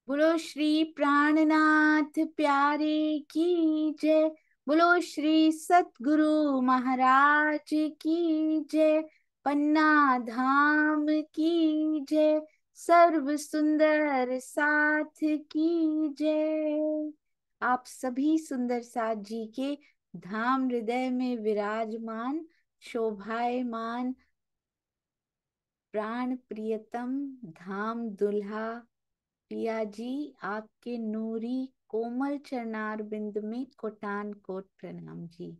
बोलो श्री प्राणनाथ प्यारे की जय। बोलो श्री सतगुरु महाराज की जय। पन्ना धाम की जय। सर्व सुंदर साथ की जय। आप सभी सुंदर साथ जी के धाम हृदय में विराजमान शोभायमान प्राण प्रियतम धाम दुल्हा पिया जी, आपके नूरी कोमल चरणार बिंद में कोटान कोट प्रणाम जी।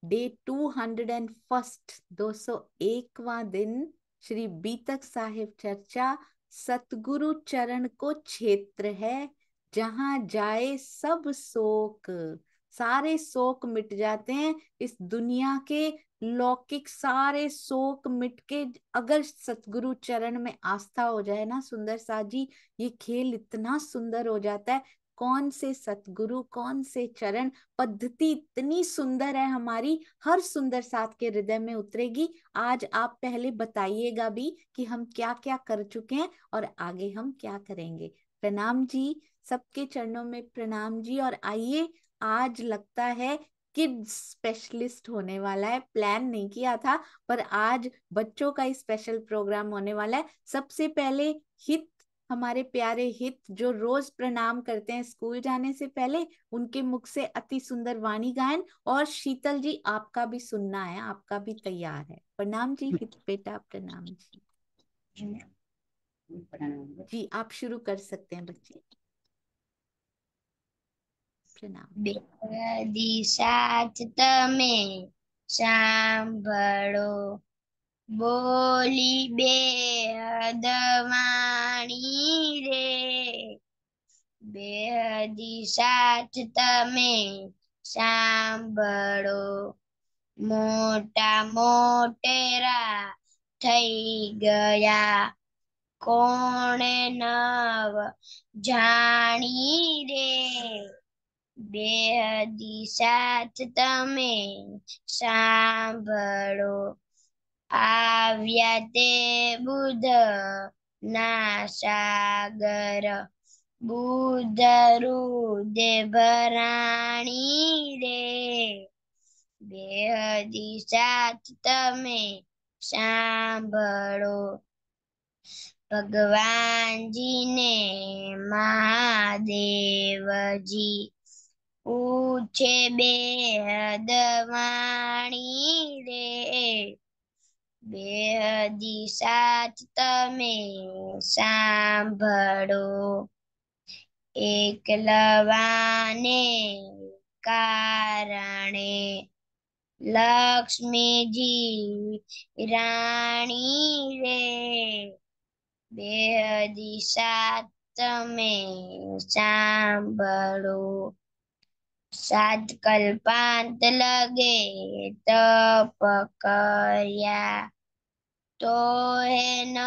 डे 201, 201वां दिन श्री बीतक साहिब चर्चा। सतगुरु चरण को क्षेत्र है, जहां जाए सब शोक। सारे शोक मिट जाते हैं इस दुनिया के, लौकिक सारे शोक मिट के अगर सतगुरु चरण में आस्था हो जाए ना सुंदर सा जी, ये खेल इतना सुंदर हो जाता है। कौन से सतगुरु, कौन से चरण, पद्धति इतनी सुंदर है हमारी, हर सुंदर साथ के हृदय में उतरेगी। आज आप पहले बताइएगा भी कि हम क्या क्या कर चुके हैं और आगे हम क्या करेंगे। प्रणाम जी, सबके चरणों में प्रणाम जी। और आइए, आज लगता है किड्स स्पेशलिस्ट होने वाला है। प्लान नहीं किया था, पर आज बच्चों का ही स्पेशल प्रोग्राम होने वाला है। सबसे पहले हित, हमारे प्यारे हित जो रोज प्रणाम करते हैं स्कूल जाने से पहले, उनके मुख से अति सुंदर वाणी गायन। और शीतल जी, आपका भी सुनना है, आपका भी तैयार है। प्रणाम जी हित बेटा, प्रणाम जी। जी आप शुरू कर सकते हैं बच्चे। प्रणाम। બેદી સાથ તમે સાંભળો, બોલી બેહદવાણી રે. બેહદી સાથ તમે સાંભળો, મોટા મોટેરા થઈ ગયા, કોણે નવ જાણી રે. બેહદી સાથ તમે સાંભળો, આવ્યા તે બુધ ના સાગર, બુધ રુદે ભરાણી રે. બેહદી સાથ તમે સાંભળો, ભગવાનજીને મહાદેવજી પૂછે બેહદવાણી રે. બેહદી સાથ તમે સાંભળો, એકલવાને કારણે લક્ષ્મીજી રાણી રે. બેહદી સાથ તમે સાંભળો, સાત કલ્પાંત લગે તપ કર્યા, તો હે ન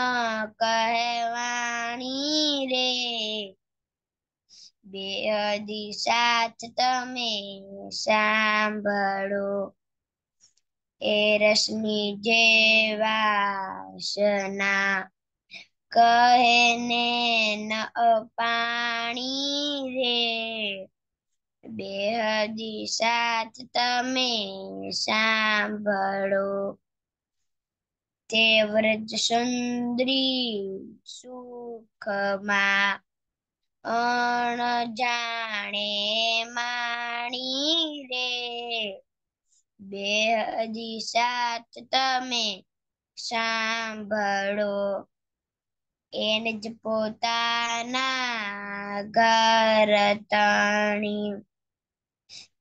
કહેવાણી રે. બેહદી સાથ તમે સાંભળો, એ રશ્મિ જેવાસના કહે ને ન પાણી રે. બેહદી સાથ તમે સાંભળો, તે વ્રજ સુંદરી સુખમાં અણજાણે માણી રે. બેહદી સાથ તમે સાંભળો, એને જ પોતાના ઘર તણી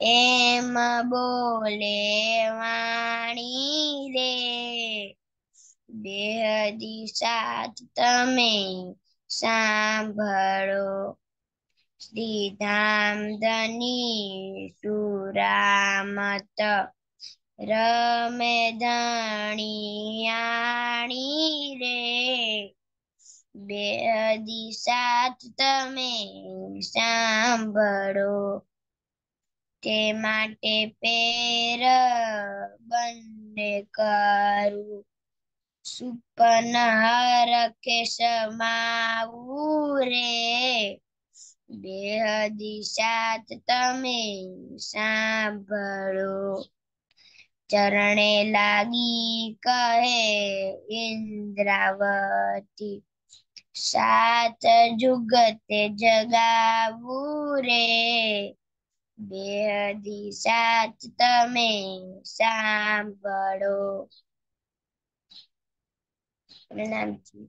એમ બોલે વાણી રે. બેહદી સાથ તમે સાંભળો, શ્રીધામ ધની સુરામત રમે ધણિયાણી રે. બેહદી સાથ તમે સાંભળો, તે માટે પેર બંને કરું, સુપન હરખે સમાવું રે. બેહદી સાથ તમે સાંભળો. ચરણે લાગી કહે ઇન્દ્રાવતી, સાત જુગતે જગાવું રે. બેહદી સાથ તમે સાંભળો. प्रणाम जी।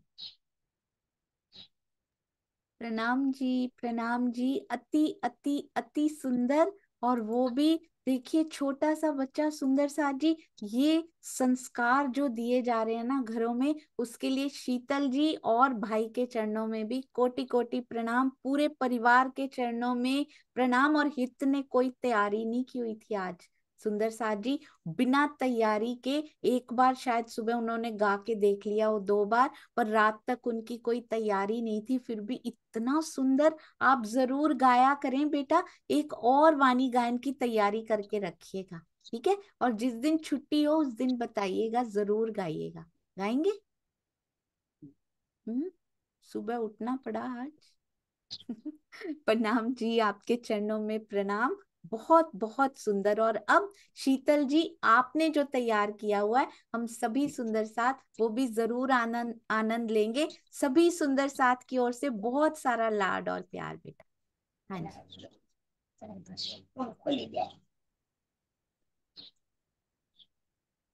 प्रणाम जी, प्रणाम जी। अति अति अति सुंदर। और वो भी देखिए, छोटा सा बच्चा सुंदर सा जी। ये संस्कार जो दिए जा रहे हैं ना घरों में, उसके लिए शीतल जी और भाई के चरणों में भी कोटि कोटि प्रणाम। पूरे परिवार के चरणों में प्रणाम। और हित ने कोई तैयारी नहीं की हुई थी आज। सुंदर साथ जी बिना तैयारी के, एक बार शायद सुबह उन्होंने गा के देख लिया, वो 2 बार, पर रात तक उनकी कोई तैयारी नहीं थी, फिर भी इतना सुंदर। आप जरूर गाया करें बेटा। एक और वाणी गायन की तैयारी करके रखिएगा, ठीक है? और जिस दिन छुट्टी हो उस दिन बताइएगा, जरूर गाइएगा। गाएंगे? हम्म। सुबह उठना पड़ा आज। प्रणाम जी, आपके चरणों में प्रणाम। बहुत बहुत सुंदर। और अब शीतल जी, आपने जो तैयार किया हुआ है, हम सभी सुंदर साथ वो भी जरूर आनंद आनंद लेंगे। सभी सुंदर साथ की ओर से बहुत सारा लाड और प्यार बेटा। हाँ जी।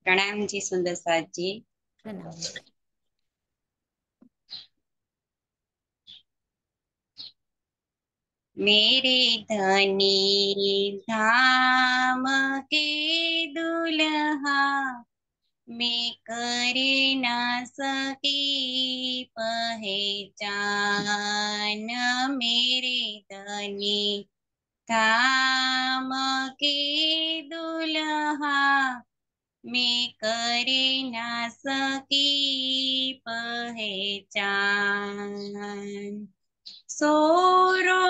प्रणाम जी सुंदर साथ जी। प्रणाम जी। मेरे धनी धाम के दुल्हा, मैं करे ना सकी पहचान। मेरे धनी धाम के दुल्हा, मैं करे ना सकी पहचान। सोरो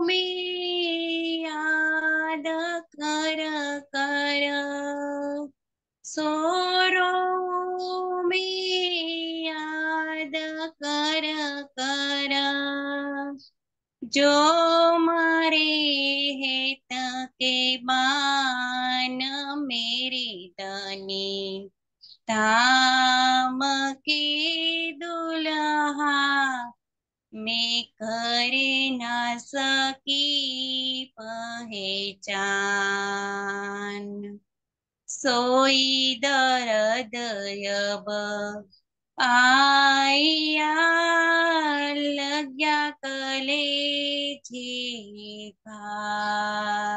में याद कर कर, सोरो में याद कर कर, जो मरे हेत के बान। मेरे धनी धाम के दुल्हा, मैं करे ना सकी पहचान। सोई दर्द अब आया, लग्या कलेजे खाय।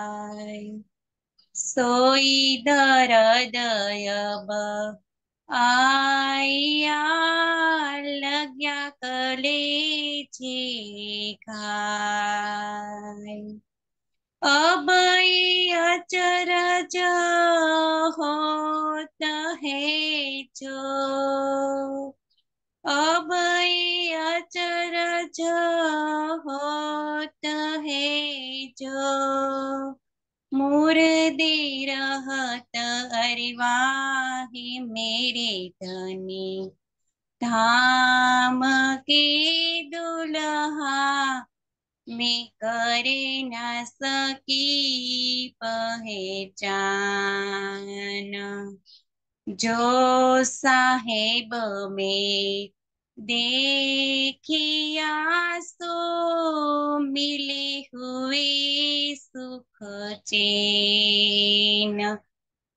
सोई दर्द अब आया, लग्या कलेजे खाय। अब ये अचरज होत है जो, अब ये अचरज होत है जो, मुर्दे रहत अरिवाही। मेरे धनी धाम के दुल्हा, मैं करे ना सकी पहचान। जो साहेब में देखिया, सो मिले हुए सुख चैन।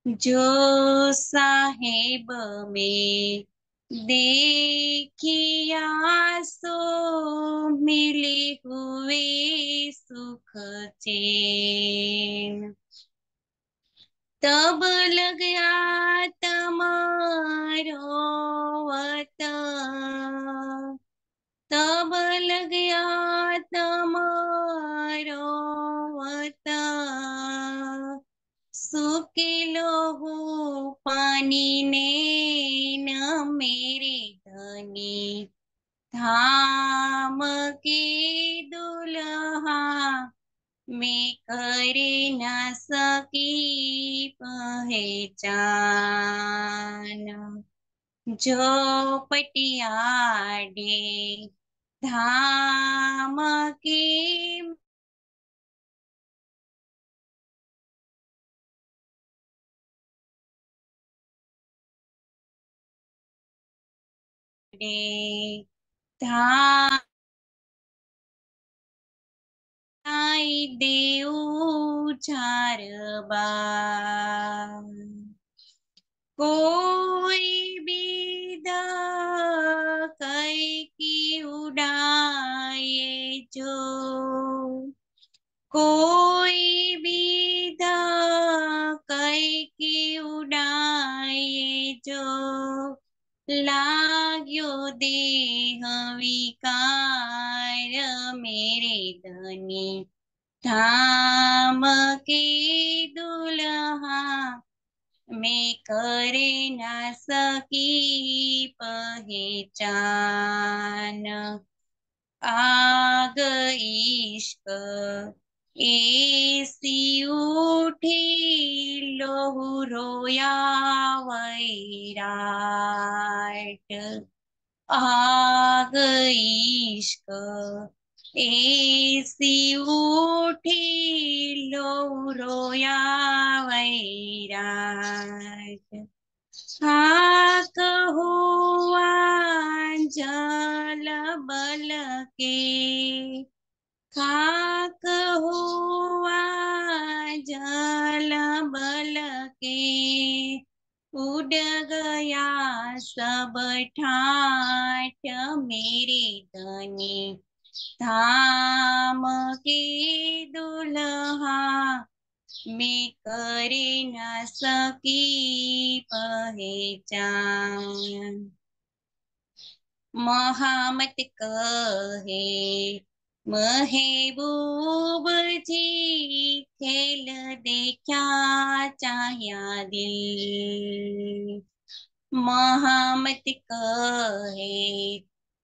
जो साहेब में देखिया, सो मिले हुए सुख चैन। तब लग गया तमारो वत, तब लग गया तमारो वत। सूखे लोहू पानी ने न, मेरे धनी धाम के दुल्हा, मैं करे ना सकी पहचान। जो पटियाडे धाम के धाम देऊ चारबा कोई विदा की उड़ाए जो कोई विदा की उड़ाए जो लाग्यो देह विकार मेरे धनी धाम के दुल्हा मैं करे ना सकी पहचान आग इश्क ऐसी उठी लोहू रोया वैराट आग इश्क ऐसी उठी लोहू रोया वैराट खाक हुआ जल बल के खाक हुआ जल बल के उड़ गया सब ठाठ मेरे धनी धाम के दुल्हा मैं करे न सकी पहचान महामत कहे महबूब जी खेल देखा चाह्या दिल महामत कहे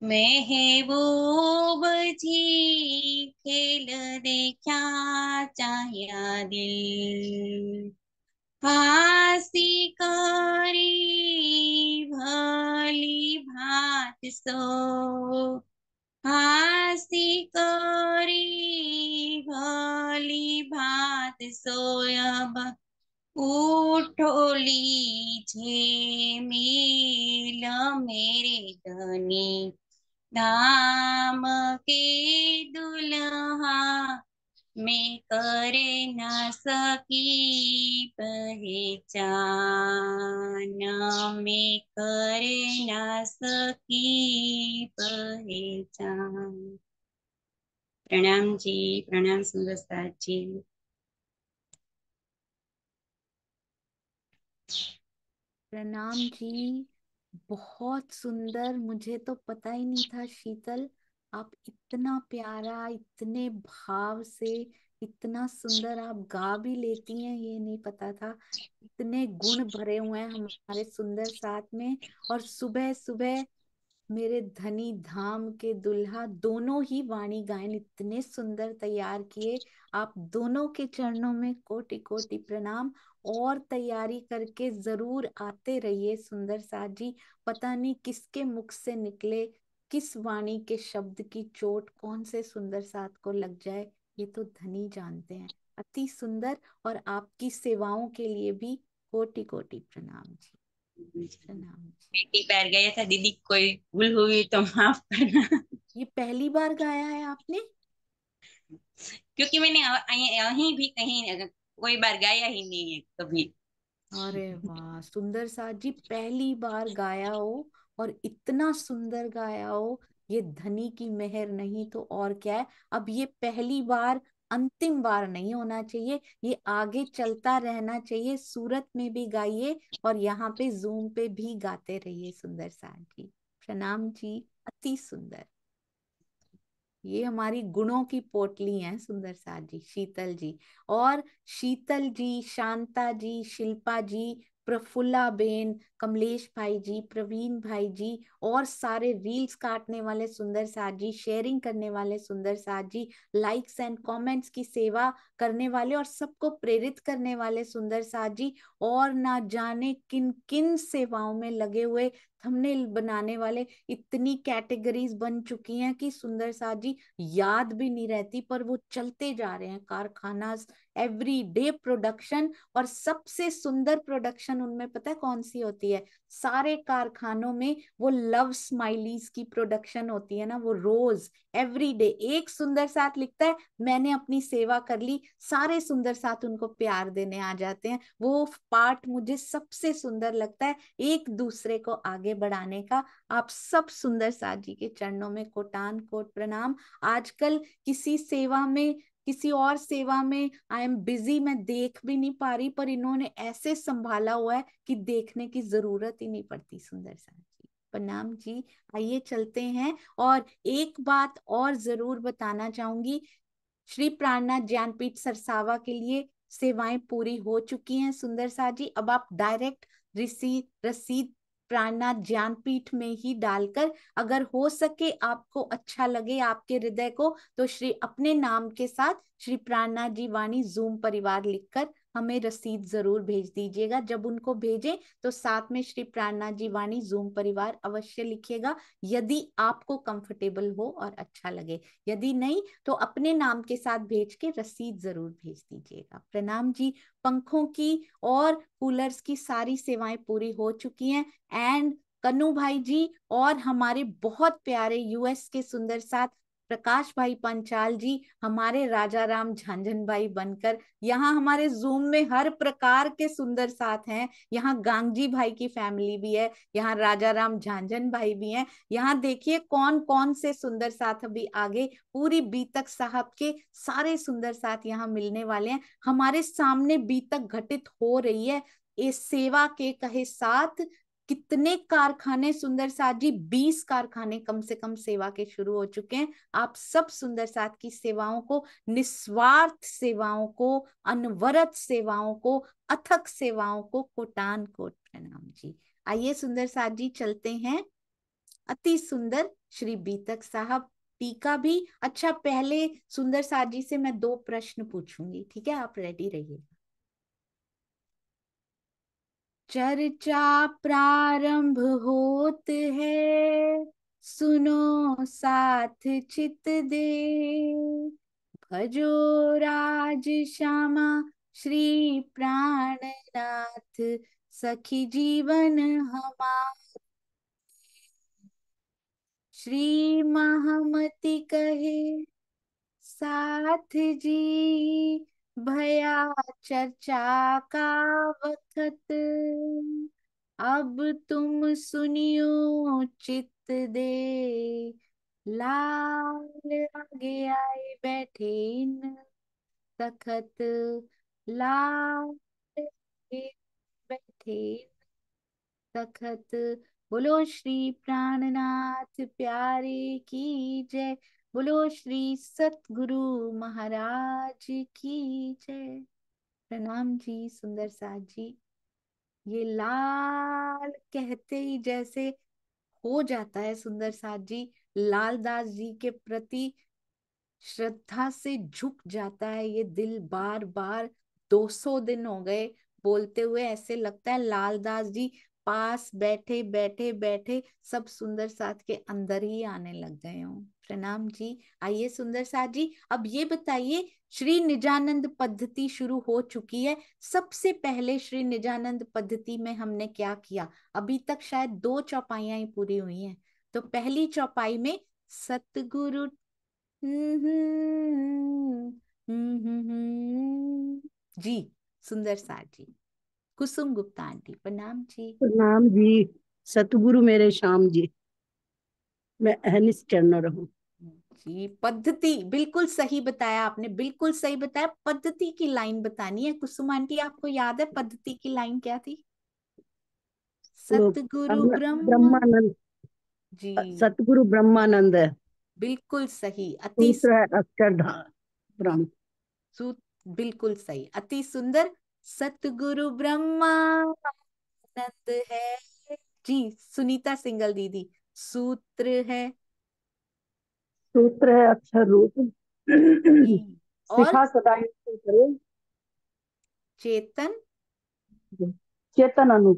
महबूब जी खेल देखा चाह्या दिल फांसी करी भली भात सो फांसी करी भली भात सोयब उठोली झेमेल मेरे धनी धाम के दुल्हा मैं करे न सकी पहचान मैं करे न सकी पहचान। प्रणाम जी, प्रणाम सुंदर साथ जी। प्रणाम जी, बहुत सुंदर। मुझे तो पता ही नहीं था शीतल, आप इतना प्यारा, इतने भाव से, इतना सुंदर आप गा भी लेती हैं, ये नहीं पता था। इतने गुण भरे हुए हैं हमारे सुंदर साथ में। और सुबह सुबह मेरे धनी धाम के दुल्हा दोनों ही वाणी गायन इतने सुंदर तैयार किए। आप दोनों के चरणों में कोटि कोटि प्रणाम। और तैयारी करके जरूर आते रहिए सुंदर साथ जी। पता नहीं किसके मुख से निकले, किस वाणी के शब्द की चोट कौन से सुंदर साथ को लग जाए, ये तो धनी जानते हैं। अति सुंदर। और आपकी सेवाओं के लिए भी कोटि कोटि प्रणाम जी। प्रणाम जी। बेटी पैर गया था दीदी, कोई भूल हुई तो माफ करना। ये पहली बार गाया है आपने? क्योंकि मैंने यहीं भी कहीं कोई बार गाया ही नहीं है कभी। अरे वाह, सुंदर साथ जी पहली बार गाया हो और इतना सुंदर गाया हो, ये धनी की मेहर नहीं तो और क्या है। अब ये पहली बार अंतिम बार नहीं होना चाहिए, ये आगे चलता रहना चाहिए। सूरत में भी गाइए और यहाँ पे जूम पे भी गाते रहिए सुंदर साथ जी। प्रणाम जी, अति सुंदर। ये हमारी गुणों की पोटली हैं सुंदर साथ जी, शीतल जी। और शीतल जी, शांता जी, शिल्पा जी, प्रफुल्ला बेन, कमलेश भाई जी, प्रवीण भाई जी, और सारे रील्स काटने वाले सुंदर साथ जी, शेयरिंग करने वाले सुंदर साथ जी, लाइक्स एंड कमेंट्स की सेवा करने वाले और सबको प्रेरित करने वाले सुंदर साथ जी, और ना जाने किन किन सेवाओं में लगे हुए थंबनेल बनाने वाले इतनी कैटेगरीज बन चुकी हैं कि सुंदर साथ जी याद भी नहीं रहती, पर वो चलते जा रहे हैं। कारखाना, एवरी डे प्रोडक्शन, और सबसे सुंदर प्रोडक्शन उनमें पता है कौन सी होती है? सारे कारखानों में वो लव स्माइलीज की प्रोडक्शन होती है ना, वो रोज एवरी डे एक सुंदर साथ लिखता है मैंने अपनी सेवा कर ली, सारे सुंदर साथ उनको प्यार देने आ जाते हैं। वो पार्ट मुझे सबसे सुंदर लगता है, एक दूसरे को आगे बढ़ाने का। आप सब सुंदर साथ जी के चरणों में कोटान कोट प्रणाम। आजकल किसी सेवा में, किसी और सेवा में आई एम बिजी, मैं देख भी नहीं पा रही, पर इन्होंने ऐसे संभाला हुआ है कि देखने की जरूरत ही नहीं पड़ती। सुंदर साथ जी प्रणाम जी। आइए चलते हैं, और एक बात और जरूर बताना चाहूंगी, श्री प्राणनाथ ज्ञानपीठ सरसावा के लिए सेवाएं पूरी हो चुकी हैं सुंदर साथ जी। अब आप डायरेक्ट रसीद प्राणनाथ ज्ञानपीठ में ही डालकर, अगर हो सके आपको अच्छा लगे आपके हृदय को, तो श्री अपने नाम के साथ श्री प्राणनाथ जी वाणी जूम परिवार लिखकर हमें रसीद जरूर भेज दीजिएगा। जब उनको भेजें तो साथ में श्री प्राणनाथ जी वाणी जूम परिवार अवश्य लिखिएगा, यदि आपको कंफर्टेबल हो और अच्छा लगे। यदि नहीं तो अपने नाम के साथ भेज के रसीद जरूर भेज दीजिएगा। प्रणाम जी। पंखों की और कूलर्स की सारी सेवाएं पूरी हो चुकी हैं। एंड कन्नू भाई जी और हमारे बहुत प्यारे यूएस के सुंदर साथ प्रकाश भाई पंचाल जी हमारे राजा राम झांझन भाई बनकर, यहाँ हमारे जूम में हर प्रकार के सुंदर साथ हैं। यहाँ गांगजी भाई की फैमिली भी है, यहाँ राजा राम झांझन भाई भी हैं। यहाँ देखिए कौन कौन से सुंदर साथ अभी आगे पूरी बीतक साहब के सारे सुंदर साथ यहाँ मिलने वाले हैं। हमारे सामने बीतक घटित हो रही है। इस सेवा के कहे साथ कितने कारखाने सुंदर साथ जी, 20 कारखाने कम से कम सेवा के शुरू हो चुके हैं। आप सब सुंदर साथ की सेवाओं को, निस्वार्थ सेवाओं को, अनवरत सेवाओं को, अथक सेवाओं को कोटान कोट प्रणाम जी। आइए सुंदर साथ जी चलते हैं। अति सुंदर श्री बीतक साहब टीका भी। अच्छा, पहले सुंदर साथ जी से मैं 2 प्रश्न पूछूंगी, ठीक है? आप रेडी रहिए। चर्चा प्रारंभ होत है, सुनो साथ चित दे, भजो राज श्यामा श्री प्राणनाथ, सखी जीवन हमार। श्री महामति कहे साथ जी, भया चर्चा का वक्त, अब तुम सुनियो चित दे, लाल आगे आए बैठे न तखत, लाल आगे बैठे तखत। बोलो श्री प्राणनाथ प्यारे की जय, बोलो श्री सतगुरु महाराज की जय। प्रणाम जी सुंदर साथ जी। ये लाल कहते ही जैसे हो जाता है सुंदर साथ जी, लालदास जी के प्रति श्रद्धा से झुक जाता है ये दिल। बार बार 200 दिन हो गए बोलते हुए, ऐसे लगता है लालदास जी पास बैठे बैठे बैठे सब सुंदर साथ के अंदर ही आने लग गए हों। प्रणाम जी। आइए सुंदर साथ जी, अब ये बताइए, श्री निजानंद पद्धति शुरू हो चुकी है। सबसे पहले श्री निजानंद पद्धति में हमने क्या किया? अभी तक शायद 2 चौपाइयां ही पूरी हुई हैं। तो पहली चौपाई में सतगुरु जी, सुंदर साथ जी। कुसुम गुप्ता आंटी प्रणाम जी। प्रणाम जी। सतगुरु मेरे श्याम जी, मैं अहनिस चरण रहूं। जी, पद्धति बिल्कुल सही बताया आपने, बिल्कुल सही बताया। पद्धति की लाइन बतानी है कुसुम आंटी, आपको याद है पद्धति की लाइन क्या थी? वो सतगुरु ब्रह्म ब्रह्मानंद, जी, सतगुरु ब्रह्मानंद है, बिल्कुल सही। अति सूत्र है अक्षरधाम ब्रह्म। सु बिल्कुल सही, अति सुंदर। सतगुरु ब्रह्मानंद है जी। सुनीता सिंगल दीदी, सूत्र है सूत्र है अक्षर रूप, जी, और शिखा सदा नित्य करे, चेतन चेतन अनु।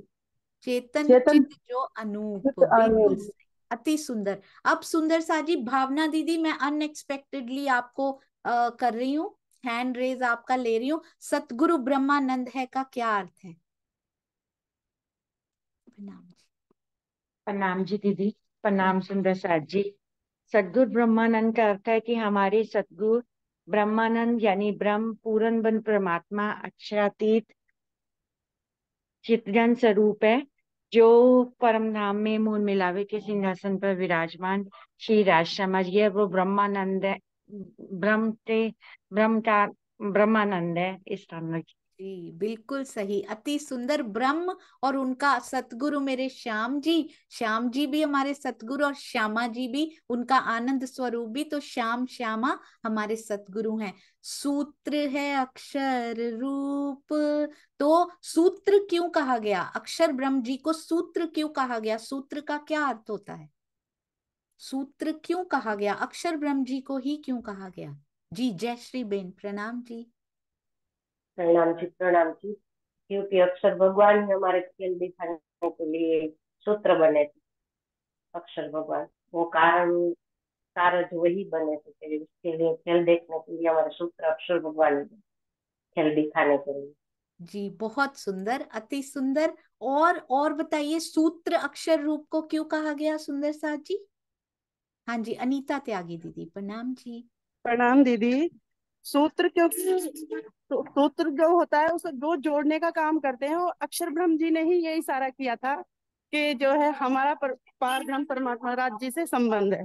चेतन चेतन चित जो अनूप, चित बिल्कुल अनूप। सही, अति सुंदर। अब सुंदर सा जी, भावना दीदी, मैं अनएक्सपेक्टेडली आपको कर रही हूँ, हैंड रेज आपका ले रही हूँ। सतगुरु ब्रह्मानंद है का क्या अर्थ है? प्रणाम जी। प्रणाम जी दीदी। प्रणाम सुंदर साथ जी। सद्गुरु ब्रह्मानंद का अर्थ है कि हमारे सद्गुरु ब्रह्मानंद यानी ब्रह्म पूर्ण बन परमात्मा अक्षरातीत चितजन स्वरूप है, जो परम धाम में मूल मिलावे के सिंहासन पर विराजमान श्री राज समझिए वो ब्रह्मानंद है। ब्रह्म ते ब्रह्म का ब्रह्मानंद है इस तरह। जी बिल्कुल सही, अति सुंदर। ब्रह्म और उनका सतगुरु मेरे श्याम जी, श्याम जी भी हमारे सतगुरु और श्यामा जी भी उनका आनंद स्वरूप भी, तो श्याम श्यामा हमारे सतगुरु हैं। सूत्र है अक्षर रूप, तो सूत्र क्यों कहा गया? अक्षर ब्रह्म जी को सूत्र क्यों कहा गया? सूत्र का क्या अर्थ होता है? सूत्र क्यों कहा गया? अक्षर ब्रह्म जी को ही क्यों कहा गया? जी जय श्री बेन, प्रणाम जी। प्रणाम जी, प्रणाम जी। क्योंकि अक्षर भगवान ही हमारे खेल दिखाने के लिए सूत्र बने थे। अक्षर भगवान वो कारण कारज वही बने थे, फिर उसके लिए खेल देखने के लिए हमारे सूत्र अक्षर भगवान ही बने, खेल दिखाने के लिए। जी बहुत सुंदर, अति सुंदर। और बताइए, सूत्र अक्षर रूप को क्यों कहा गया सुंदर साथ जी? हाँ जी, अनीता त्यागी दीदी, प्रणाम जी। प्रणाम दीदी। सूत्र, क्योंकि सूत्र जो होता है उसे दो जोड़ने का काम करते हैं, और अक्षर ब्रह्म जी ने ही ये इशारा किया था कि जो है हमारा पार ब्रह्म परमात्मा राज्य से संबंध है।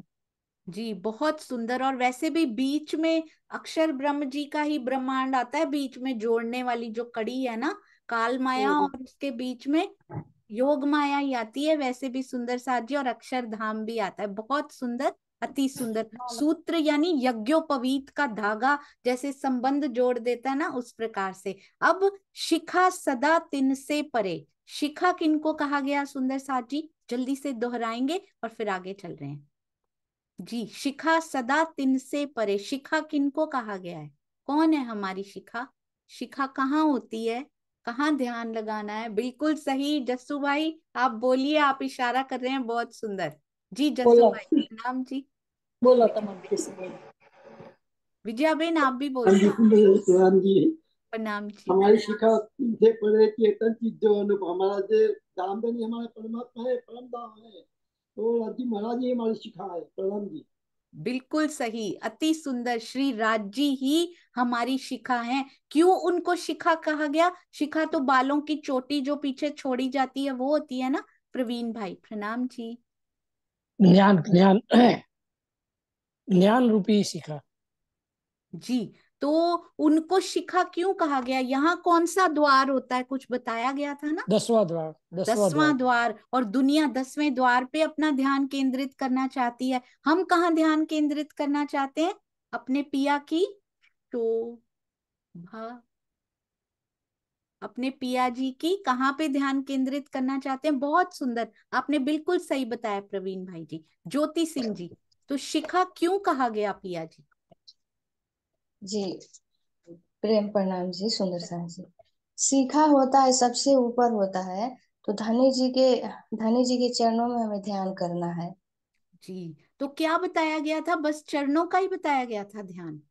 जी बहुत सुंदर। और वैसे भी बीच में अक्षर ब्रह्म जी का ही ब्रह्मांड आता है, बीच में जोड़ने वाली जो कड़ी है ना, काल माया, और उसके बीच में योग माया ही आती है। वैसे भी सुंदर साथ जी, और अक्षरधाम भी आता है। बहुत सुंदर, अति सुंदर। सूत्र यानी यज्ञोपवीत का धागा जैसे संबंध जोड़ देता है ना, उस प्रकार से। अब शिखा सदा तिन से परे, शिखा किनको कहा गया सुंदर साथ जी? जल्दी से दोहराएंगे और फिर आगे चल रहे हैं। जी, शिखा सदा तिन से परे, शिखा किनको कहा गया है? कौन है हमारी शिखा? शिखा कहाँ होती है? कहाँ ध्यान लगाना है? बिल्कुल सही जस्सू भाई, आप बोलिए, आप इशारा कर रहे हैं, बहुत सुंदर। जी जस्सू बोला भाई, नाम जी। बोला था विजया मैं किसी ने। विजया बेन, आप भी बोल हाँ जी, सकते। प्रणाम जी। प्रणाम जी। हमारी शिखा से परे चेतन चीज जो अनुभव हमारा जो दामदनी हमारे परमात्मा है, परम धाम है, तो राजी महाराज ही हमारी शिखा है। प्रणाम जी। बिल्कुल सही, अति सुंदर। श्री राज जी ही हमारी शिखा हैं। क्यों उनको शिखा कहा गया? शिखा तो बालों की चोटी जो पीछे छोड़ी जाती है वो होती है ना। प्रवीण भाई, प्रणाम जी। ज्ञान ज्ञान ज्ञान रूपी शिखा। जी, तो उनको शिखा क्यों कहा गया? यहाँ कौन सा द्वार होता है, कुछ बताया गया था ना? 10वां द्वार, 10वां 10वां द्वार। द्वार। और दुनिया 10वें द्वार पे अपना ध्यान केंद्रित करना चाहती है। हम कहाँ ध्यान केंद्रित करना चाहते हैं? अपने पिया की शोभा, अपने पिया जी की कहाँ पे ध्यान केंद्रित करना चाहते हैं? बहुत सुंदर, आपने बिल्कुल सही बताया प्रवीण भाई जी। ज्योति सिंह जी, तो शिखा क्यों कहा गया पिया जी? जी प्रेम प्रणाम जी, सुंदर सा जी। सीखा होता है सबसे ऊपर होता है, तो धनी जी के चरणों में हमें ध्यान करना है। जी, तो क्या बताया गया था? बस चरणों का ही बताया गया था ध्यान?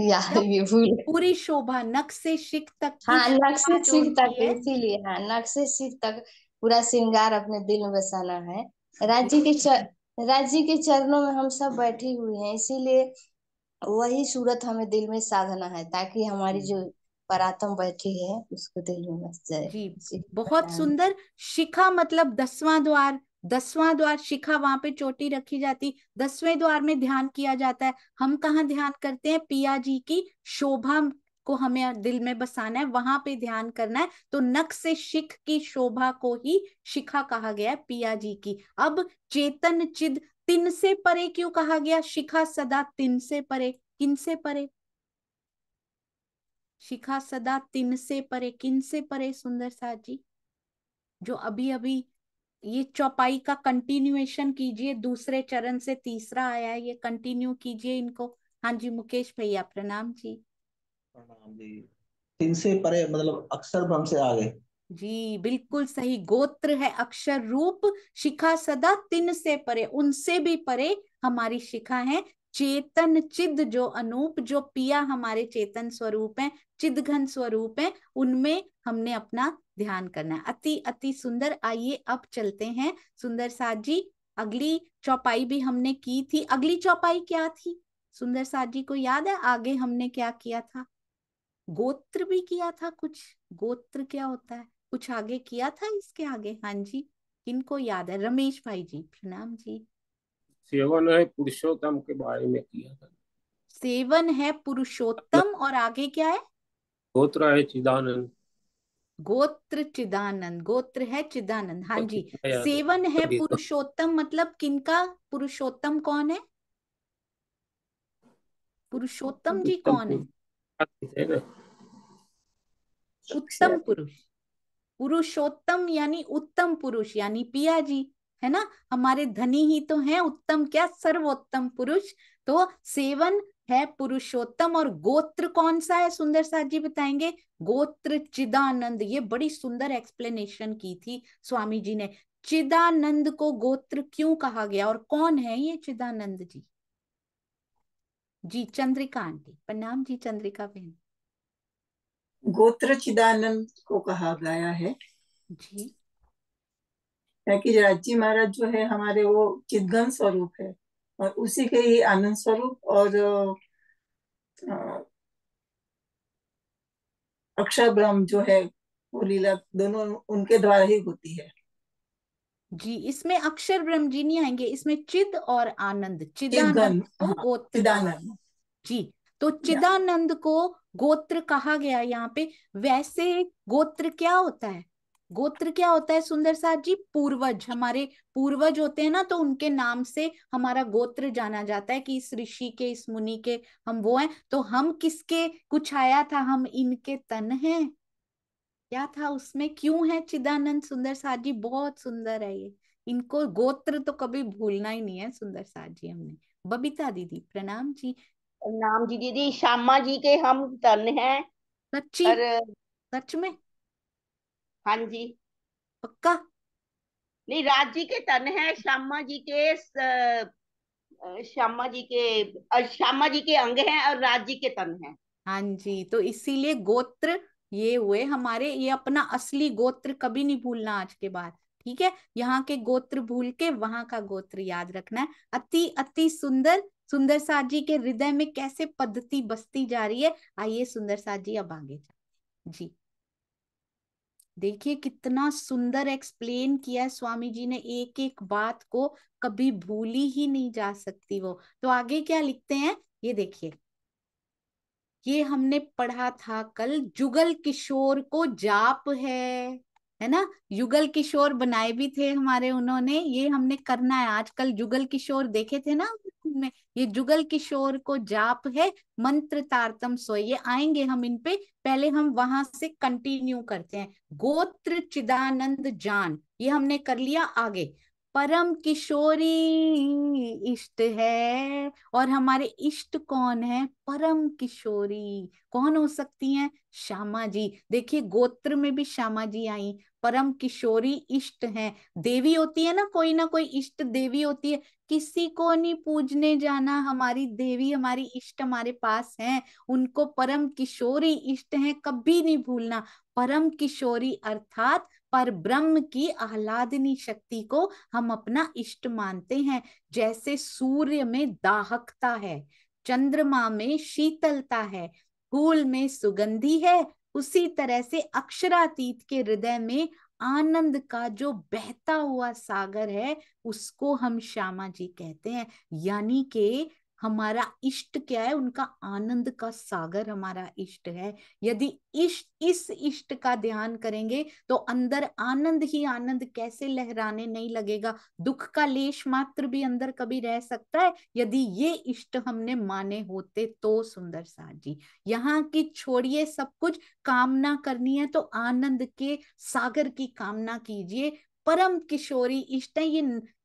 यार या ये भूल। पूरी शोभा, नख से शिख तक की हाँ, नख शोभा से जो सिर तक, उनकी है। इसीलिए हाँ, नख से सिर तक पूरा श्रृंगार अपने दिल में बसाना है। राज्य के चरणों में हम सब बैठे हुए हैं, इसीलिए वही सूरत हमें दिल में साधना है, ताकि हमारी जो परात्म बैठी है उसको दिल में बस जाए। जी जी बहुत प्रणाम। सुंदर। शिखा मतलब 10वां द्वार, 10वां द्वार, शिखा वहां पे चोटी रखी जाती, 10वें द्वार में ध्यान किया जाता है। हम कहाँ ध्यान करते हैं? पिया जी की शोभा को हमें दिल में बसाना है, वहां पे ध्यान करना है। तो नख से शिख की शोभा को ही शिखा कहा गया है, पिया जी की। अब चेतन चिद तिन से परे क्यों कहा गया? शिखा सदा तिन से परे, किन से परे? शिखा सदा तिन से परे, किन से परे सुंदर साथ जी? जो अभी अभी ये चौपाई का कंटिन्यूएशन कीजिए, दूसरे चरण से तीसरा आया है, ये कंटिन्यू कीजिए इनको। हाँ जी मुकेश भैया, प्रणाम जी। प्रणाम जी। तीन से परे मतलब अक्षर ब्रह्म से आगे। जी बिल्कुल सही, गोत्र है अक्षर रूप, शिखा सदा तिन से परे, उनसे भी परे हमारी शिखा है। चेतन चिद जो अनूप, जो पिया हमारे चेतन स्वरूप है, चिदघन स्वरूप है, उनमें हमने अपना ध्यान करना है। अति अति सुंदर। आइए अब चलते हैं सुंदर साथ जी, अगली चौपाई भी हमने की थी। अगली चौपाई क्या थी सुंदर साथ जी को याद है? आगे हमने क्या किया था? गोत्र भी किया था कुछ। गोत्र क्या होता है, कुछ आगे किया था इसके आगे? हाँ जी, किनको याद है? रमेश भाई जी, प्रणाम जी। सेवन है पुरुषोत्तम के बारे में किया था। सेवन है पुरुषोत्तम, और आगे क्या है? गोत्र है चिदानंद। गोत्र चिदानंद, गोत्र है चिदानंद, हाँ जी। कितना याद है? सेवन है तभी तो पुरुषोत्तम, मतलब किनका पुरुषोत्तम कौन है? पुरुषोत्तम जी उत्तम कौन है? पुरुष है ना। उत्तम पुरुष। पुरुषोत्तम यानी उत्तम पुरुष, यानी पिया जी, है ना? हमारे धनी ही तो हैं उत्तम, क्या सर्वोत्तम पुरुष। तो सेवन है पुरुषोत्तम, और गोत्र कौन सा है सुंदर साथ जी बताएंगे? गोत्र चिदानंद। ये बड़ी सुंदर एक्सप्लेनेशन की थी स्वामी जी ने। चिदानंद को गोत्र क्यों कहा गया, और कौन है ये चिदानंद जी? जी चंद्रिका आंटी, प्रणाम जी चंद्रिका बहन। गोत्र चिदानंद को कहा गया है जी कि राजी महाराज जो है हमारे वो चिदघन स्वरूप है, और उसी के ही आनंद स्वरूप और अक्षर ब्रह्म जो है वो लीला दोनों उनके द्वारा ही होती है। जी, इसमें अक्षर ब्रह्म जी नहीं आएंगे, इसमें चिद और आनंद, चिदानंद चिदघन, को हाँ, गोत्र चिदानंद। जी। तो चिदानंद को गोत्र कहा गया यहाँ पे। वैसे गोत्र क्या होता है? गोत्र क्या होता है सुंदर साथ जी? पूर्वज, हमारे पूर्वज होते हैं ना, तो उनके नाम से हमारा गोत्र जाना जाता है कि इस ऋषि के, इस मुनि के हम वो हैं। तो हम किसके कुछ आया था, हम इनके तन हैं। क्या था उसमें, क्यों है चिदानंद सुंदर साथ जी? बहुत सुंदर है ये, इनको गोत्र तो कभी भूलना ही नहीं है सुंदर साथ जी। हमने बबीता दीदी, प्रणाम जी। नाम जी दीदी, श्यामा जी के हम तन हैं। सच्ची? और सच में? हाँ जी, पक्का? नहीं, राज जी के तन हैं, श्यामा जी के अंग हैं और राज जी के तन हैं। हाँ जी, तो इसीलिए गोत्र ये हुए हमारे। ये अपना असली गोत्र कभी नहीं भूलना आज के बाद, ठीक है? यहाँ के गोत्र भूल के वहां का गोत्र याद रखना है। अति अति सुंदर। सुंदर साथ जी के हृदय में कैसे पद्धति बसती जा रही है। आइए सुंदर साथ जी अब आगे चलते जी। देखिए कितना सुंदर एक्सप्लेन किया है स्वामी जी ने, एक एक बात को कभी भूली ही नहीं जा सकती वो। तो आगे क्या लिखते हैं ये देखिए। ये हमने पढ़ा था कल, जुगल किशोर को जाप है ना? युगल किशोर बनाए भी थे हमारे उन्होंने, ये हमने करना है आजकल। जुगल किशोर देखे थे ना में, ये जुगल किशोर को जाप है, मंत्र तारतम सोए। ये आएंगे हम इन पे, पहले हम वहां से कंटिन्यू करते हैं। गोत्र चिदानंद जान, ये हमने कर लिया। आगे परम किशोरी इष्ट है, और हमारे इष्ट कौन है? परम किशोरी। कौन हो सकती हैं? श्यामा जी। देखिए गोत्र में भी श्यामा जी आई। परम किशोरी इष्ट हैं। देवी होती है ना कोई इष्ट देवी होती है। किसी को नहीं पूजने जाना, हमारी देवी हमारी इष्ट हमारे पास हैं, उनको परम किशोरी इष्ट हैं, कभी नहीं भूलना। परम किशोरी अर्थात पर ब्रह्म की आह्लादनी शक्ति को हम अपना इष्ट मानते हैं। जैसे सूर्य में दाहकता है, चंद्रमा में शीतलता है, फूल में सुगंधी है, उसी तरह से अक्षरातीत के हृदय में आनंद का जो बहता हुआ सागर है, उसको हम श्यामा जी कहते हैं। यानी कि हमारा इष्ट क्या है? उनका आनंद का सागर हमारा इष्ट है। यदि इस इष्ट का ध्यान करेंगे तो अंदर आनंद ही आनंद कैसे लहराने नहीं लगेगा। दुख का लेश मात्र भी अंदर कभी रह सकता है यदि ये इष्ट हमने माने होते तो। सुंदर साथ जी, यहाँ की छोड़िए सब कुछ, कामना करनी है तो आनंद के सागर की कामना कीजिए। परम किशोरी इष्ट है,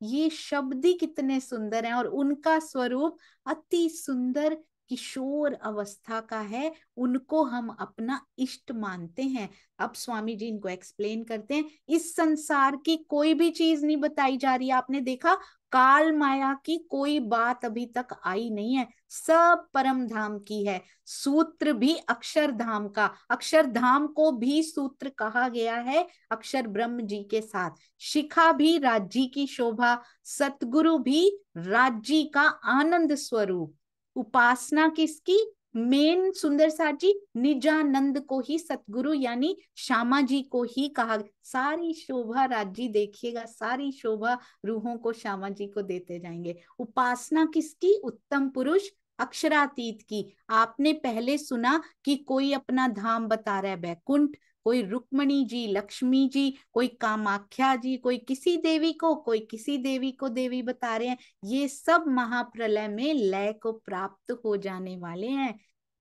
ये शब्द ही कितने सुंदर हैं, और उनका स्वरूप अति सुंदर किशोर अवस्था का है, उनको हम अपना इष्ट मानते हैं। अब स्वामी जी इनको एक्सप्लेन करते हैं। इस संसार की कोई भी चीज नहीं बताई जा रही है। आपने देखा काल माया की कोई बात अभी तक आई नहीं है, सब परम धाम की है। सूत्र भी अक्षरधाम का, अक्षरधाम को भी सूत्र कहा गया है अक्षर ब्रह्म जी के साथ। शिखा भी राज्य की शोभा, सतगुरु भी राज्य का आनंद स्वरूप। उपासना किसकी? मेन सुंदर साथ जी निजानंद को ही सतगुरु यानी श्यामा जी को ही कहा। सारी शोभा राज्य देखिएगा, सारी शोभा रूहों को श्यामा जी को देते जाएंगे। उपासना किसकी? उत्तम पुरुष अक्षरातीत की। आपने पहले सुना कि कोई अपना धाम बता रहा है बैकुंठ, कोई रुक्मणी जी, लक्ष्मी जी, कोई कामाख्या जी, कोई किसी देवी को, कोई किसी देवी को देवी बता रहे हैं। ये सब महाप्रलय में लय को प्राप्त हो जाने वाले हैं।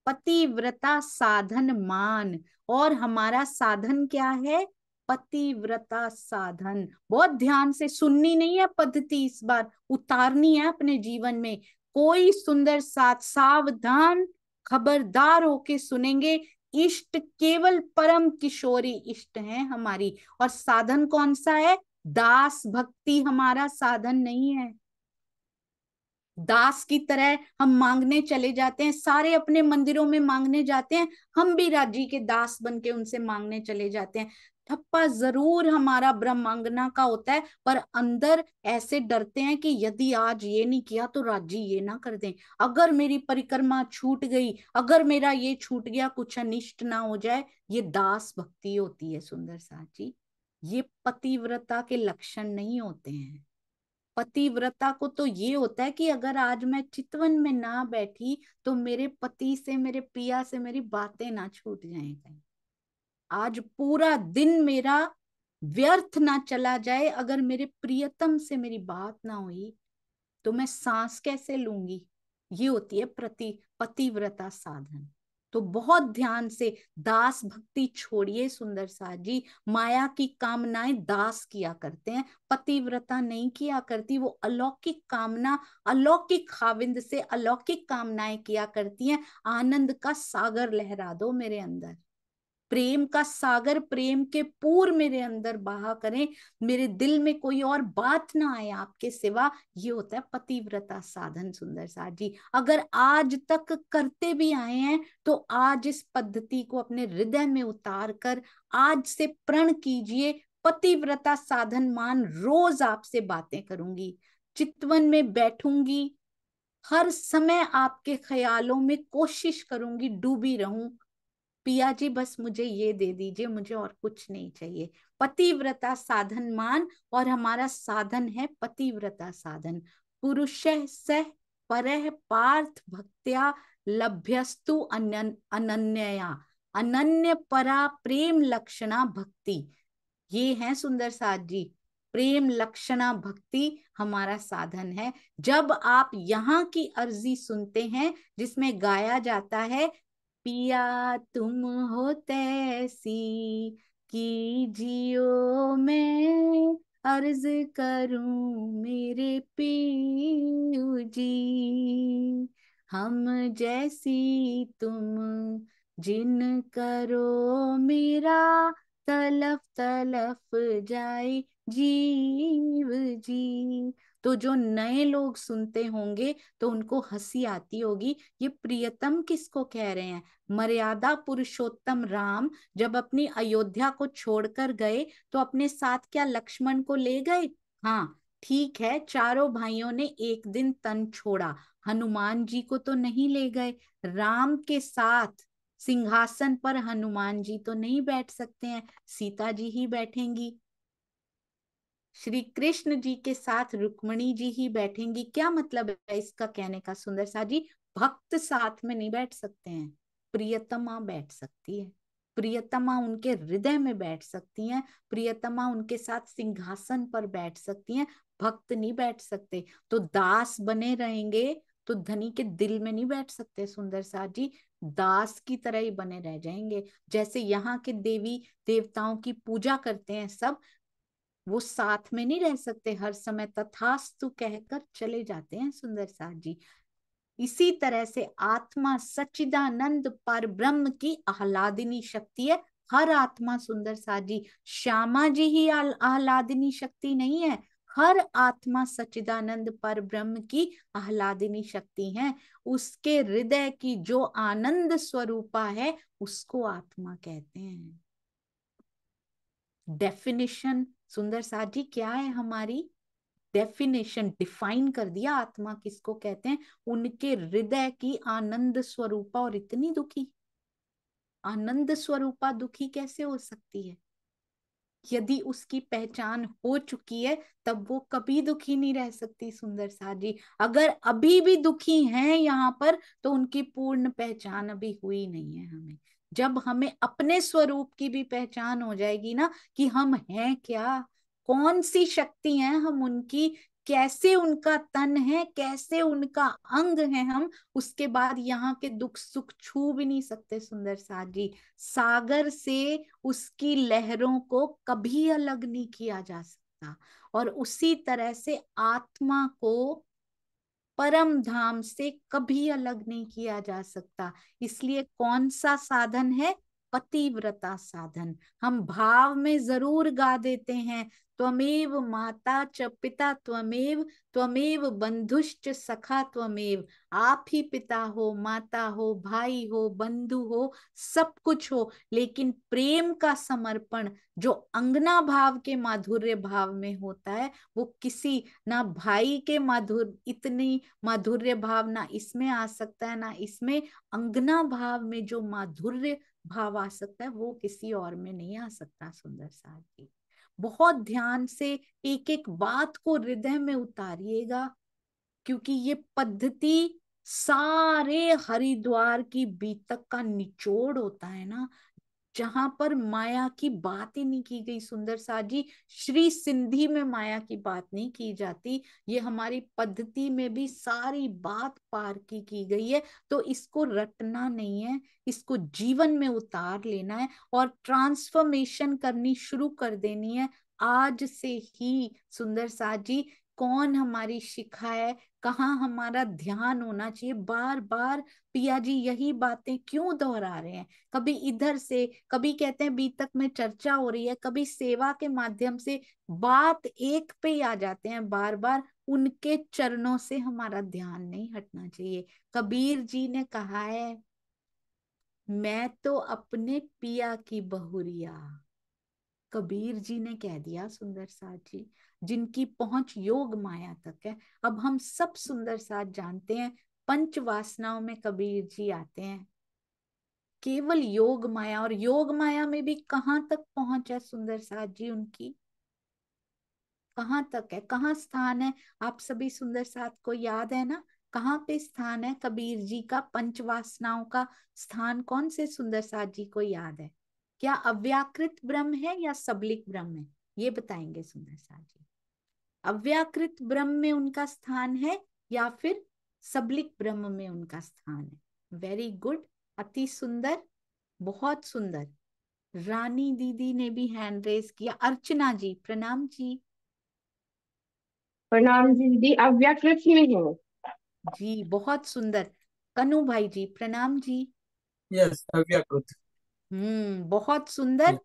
पतिव्रता साधन मान, और हमारा साधन क्या है? पतिव्रता साधन। बहुत ध्यान से सुननी नहीं है पद्धति, इस बार उतारनी है अपने जीवन में। कोई सुंदर साथ सावधान खबरदार होके सुनेंगे। इष्ट केवल परम किशोरी इष्ट हैं हमारी। और साधन कौन सा है? दास भक्ति हमारा साधन नहीं है। दास की तरह हम मांगने चले जाते हैं, सारे अपने मंदिरों में मांगने जाते हैं, हम भी राज्य के दास बन के उनसे मांगने चले जाते हैं। ठप्पा जरूर हमारा ब्रह्मांगना का होता है, पर अंदर ऐसे डरते हैं कि यदि आज ये नहीं किया तो राज्य ये ना कर दें, अगर मेरी परिक्रमा छूट गई, अगर मेरा ये छूट गया, कुछ अनिष्ट ना हो जाए। ये दास भक्ति होती है सुंदर साथ जी, ये पतिव्रता के लक्षण नहीं होते हैं। पतिव्रता को तो ये होता है कि अगर आज मैं चितवन में ना बैठी तो मेरे पति से, मेरे पिया से मेरी बातें ना छूट जाएं कहीं, आज पूरा दिन मेरा व्यर्थ ना चला जाए, अगर मेरे प्रियतम से मेरी बात ना हुई तो मैं सांस कैसे लूंगी। ये होती है पतिव्रता साधन। तो बहुत ध्यान से दास भक्ति छोड़िए सुंदर साथ जी। माया की कामनाएं दास किया करते हैं, पतिव्रता नहीं किया करती। वो अलौकिक कामना, अलौकिक खाविंद से अलौकिक कामनाएं किया करती हैं। आनंद का सागर लहरा दो मेरे अंदर, प्रेम का सागर, प्रेम के पूर मेरे अंदर बहा करें, मेरे दिल में कोई और बात ना आए आपके सिवा। ये होता है पतिव्रता साधन सुंदर साथ जी। अगर आज तक करते भी आए हैं तो आज इस पद्धति को अपने हृदय में उतार कर आज से प्रण कीजिए, पतिव्रता साधन मान रोज आपसे बातें करूंगी, चितवन में बैठूंगी, हर समय आपके ख्यालों में कोशिश करूंगी डूबी रहूं। पिया जी बस मुझे ये दे दीजिए, मुझे और कुछ नहीं चाहिए। पतिव्रता साधन मान, और हमारा साधन है पतिव्रता साधन। पुरुष सह परह पार्थ भक्त्या लभ्यस्तु अनन्यया, अनन्य परा प्रेम लक्षणा भक्ति। ये है सुंदर साथ जी, प्रेम लक्षणा भक्ति हमारा साधन है। जब आप यहाँ की अर्जी सुनते हैं जिसमें गाया जाता है, पिया तुम हो तैसी कीजियो मैं अर्ज करूं मेरे पियू जी, हम जैसी तुम जिन करो मेरा तलफ तलफ जाए जीव जी। तो जो नए लोग सुनते होंगे तो उनको हंसी आती होगी, ये प्रियतम किसको कह रहे हैं? मर्यादा पुरुषोत्तम राम जब अपनी अयोध्या को छोड़कर गए तो अपने साथ क्या लक्ष्मण को ले गए? हाँ ठीक है, चारों भाइयों ने एक दिन तन छोड़ा, हनुमान जी को तो नहीं ले गए। राम के साथ सिंहासन पर हनुमान जी तो नहीं बैठ सकते हैं, सीता जी ही बैठेंगी। श्री कृष्ण जी के साथ रुक्मणी जी ही बैठेंगी। क्या मतलब है इसका कहने का सुंदर सा जी? भक्त साथ में नहीं बैठ सकते हैं, प्रियतमा बैठ सकती है, प्रियतमा उनके हृदय में बैठ सकती हैं, प्रियतमा उनके साथ सिंहासन पर बैठ सकती हैं, भक्त नहीं बैठ सकते। तो दास बने रहेंगे तो धनी के दिल में नहीं बैठ सकते सुंदर सा जी, दास की तरह ही बने रह जाएंगे। जैसे यहाँ के देवी देवताओं की पूजा करते हैं सब, वो साथ में नहीं रह सकते, हर समय तथास्तु कहकर चले जाते हैं सुंदर साथ जी। इसी तरह से आत्मा सच्चिदानंद पर ब्रह्म की आह्लादिनी शक्ति है। हर आत्मा सुंदर साथ जी, श्यामा जी ही आह्लादिनी शक्ति नहीं है, हर आत्मा सच्चिदानंद पर ब्रह्म की आह्लादिनी शक्ति है। उसके हृदय की जो आनंद स्वरूपा है उसको आत्मा कहते हैं। डेफिनेशन सुंदर साथ जी क्या है हमारी? डेफिनेशन डिफाइन कर दिया आत्मा किसको कहते हैं, उनके हृदय की आनंद स्वरूपा। और इतनी दुखी, आनंद स्वरूपा दुखी कैसे हो सकती है? यदि उसकी पहचान हो चुकी है तब वो कभी दुखी नहीं रह सकती सुंदर साथ जी। अगर अभी भी दुखी हैं यहाँ पर तो उनकी पूर्ण पहचान अभी हुई नहीं है हमें। जब हमें अपने स्वरूप की भी पहचान हो जाएगी ना कि हम हैं क्या, कौन सी शक्ति है हम उनकी, कैसे उनका तन है, कैसे उनका अंग है हम, उसके बाद यहाँ के दुख सुख छू भी नहीं सकते सुंदर साथ जी। सागर से उसकी लहरों को कभी अलग नहीं किया जा सकता। और उसी तरह से आत्मा को परम धाम से कभी अलग नहीं किया जा सकता। इसलिए कौन सा साधन है? पतिव्रता साधन। हम भाव में जरूर गा देते हैं, त्वमेव माता च पिता त्वमेव, त्वमेव बंधुश्च सखा त्वमेव। आप ही पिता हो, माता हो, भाई हो, बंधु हो, सब कुछ हो, लेकिन प्रेम का समर्पण जो अंगना भाव के माधुर्य भाव में होता है वो किसी ना भाई के इतनी माधुर्य भाव ना इसमें आ सकता है, ना इसमें अंगना भाव में जो माधुर्य भाव आ सकता है वो किसी और में नहीं आ सकता सुंदर साथ जी। बहुत ध्यान से एक एक बात को हृदय में उतारिएगा, क्योंकि ये पद्धति सारे हरिद्वार की बीतक का निचोड़ होता है ना, जहां पर माया की बात ही नहीं की गई सुंदर साथ जी। श्री सिंधी में माया की बात नहीं की जाती, ये हमारी पद्धति में भी सारी बात पार की गई है। तो इसको रटना नहीं है, इसको जीवन में उतार लेना है और ट्रांसफॉर्मेशन करनी शुरू कर देनी है आज से ही सुंदर साथ जी। कौन हमारी शिखा है, कहाँ हमारा ध्यान होना चाहिए, बार बार पिया जी यही बातें क्यों दोहरा रहे हैं? कभी इधर से, कभी कहते हैं बीतक में चर्चा हो रही है, कभी सेवा के माध्यम से, बात एक पे ही आ जाते हैं बार बार। उनके चरणों से हमारा ध्यान नहीं हटना चाहिए। कबीर जी ने कहा है, मैं तो अपने पिया की बहुरिया। कबीर जी ने कह दिया सुंदर साथ जी, जिनकी पहुंच योग माया तक है। अब हम सब सुंदर साथ जानते हैं पंच वासनाओं में कबीर जी आते हैं, केवल योग माया। और योग माया में भी कहाँ तक पहुंच है सुंदर साथ जी उनकी, कहाँ तक है, कहाँ स्थान है? आप सभी सुंदर साथ को याद है ना, कहाँ पे स्थान है कबीर जी का? पंच वासनाओं का स्थान कौन से सुंदर साथ जी को याद है? क्या अव्याकृत ब्रह्म है या सबलिक ब्रह्म है? ये बताएंगे सुंदर साथ जी। अव्याकृत ब्रह्म में उनका स्थान है या फिर सबलिक ब्रह्म में उनका स्थान है? वेरी गुड, अति सुंदर, बहुत सुंदर। रानी दीदी ने भी हैंड रेज किया। अर्चना जी प्रणाम जी। प्रणाम जी दीदी, अव्याकृत में हूँ। जी बहुत सुंदर। कनु भाई जी प्रणाम जी। यस, अव्याकृत। बहुत सुंदर।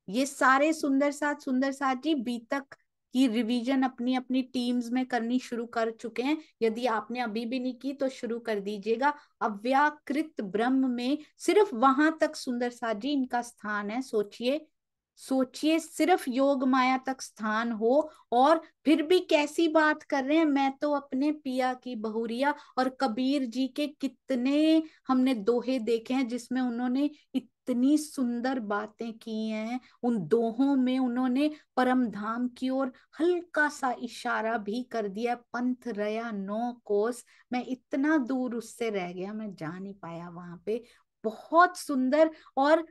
ये सारे सुंदर साथ जी बीतक की रिवीजन अपनी अपनी टीम्स में करनी शुरू कर चुके हैं। यदि आपने अभी भी नहीं की तो शुरू कर दीजिएगा। अव्याकृत ब्रह्म में सिर्फ वहां तक सुंदर साथ जी इनका स्थान है। सोचिए सोचिए, सिर्फ योग माया तक स्थान हो और फिर भी कैसी बात कर रहे हैं, मैं तो अपने पिया की बहुरिया। और कबीर जी के कितने हमने दोहे देखे हैं जिसमें उन्होंने इतनी सुंदर बातें की हैं। उन दोहों में उन्होंने परम धाम की ओर हल्का सा इशारा भी कर दिया। पंथ रया 9 कोस, मैं इतना दूर उससे रह गया, मैं जा नहीं पाया वहां पे। बहुत सुंदर। और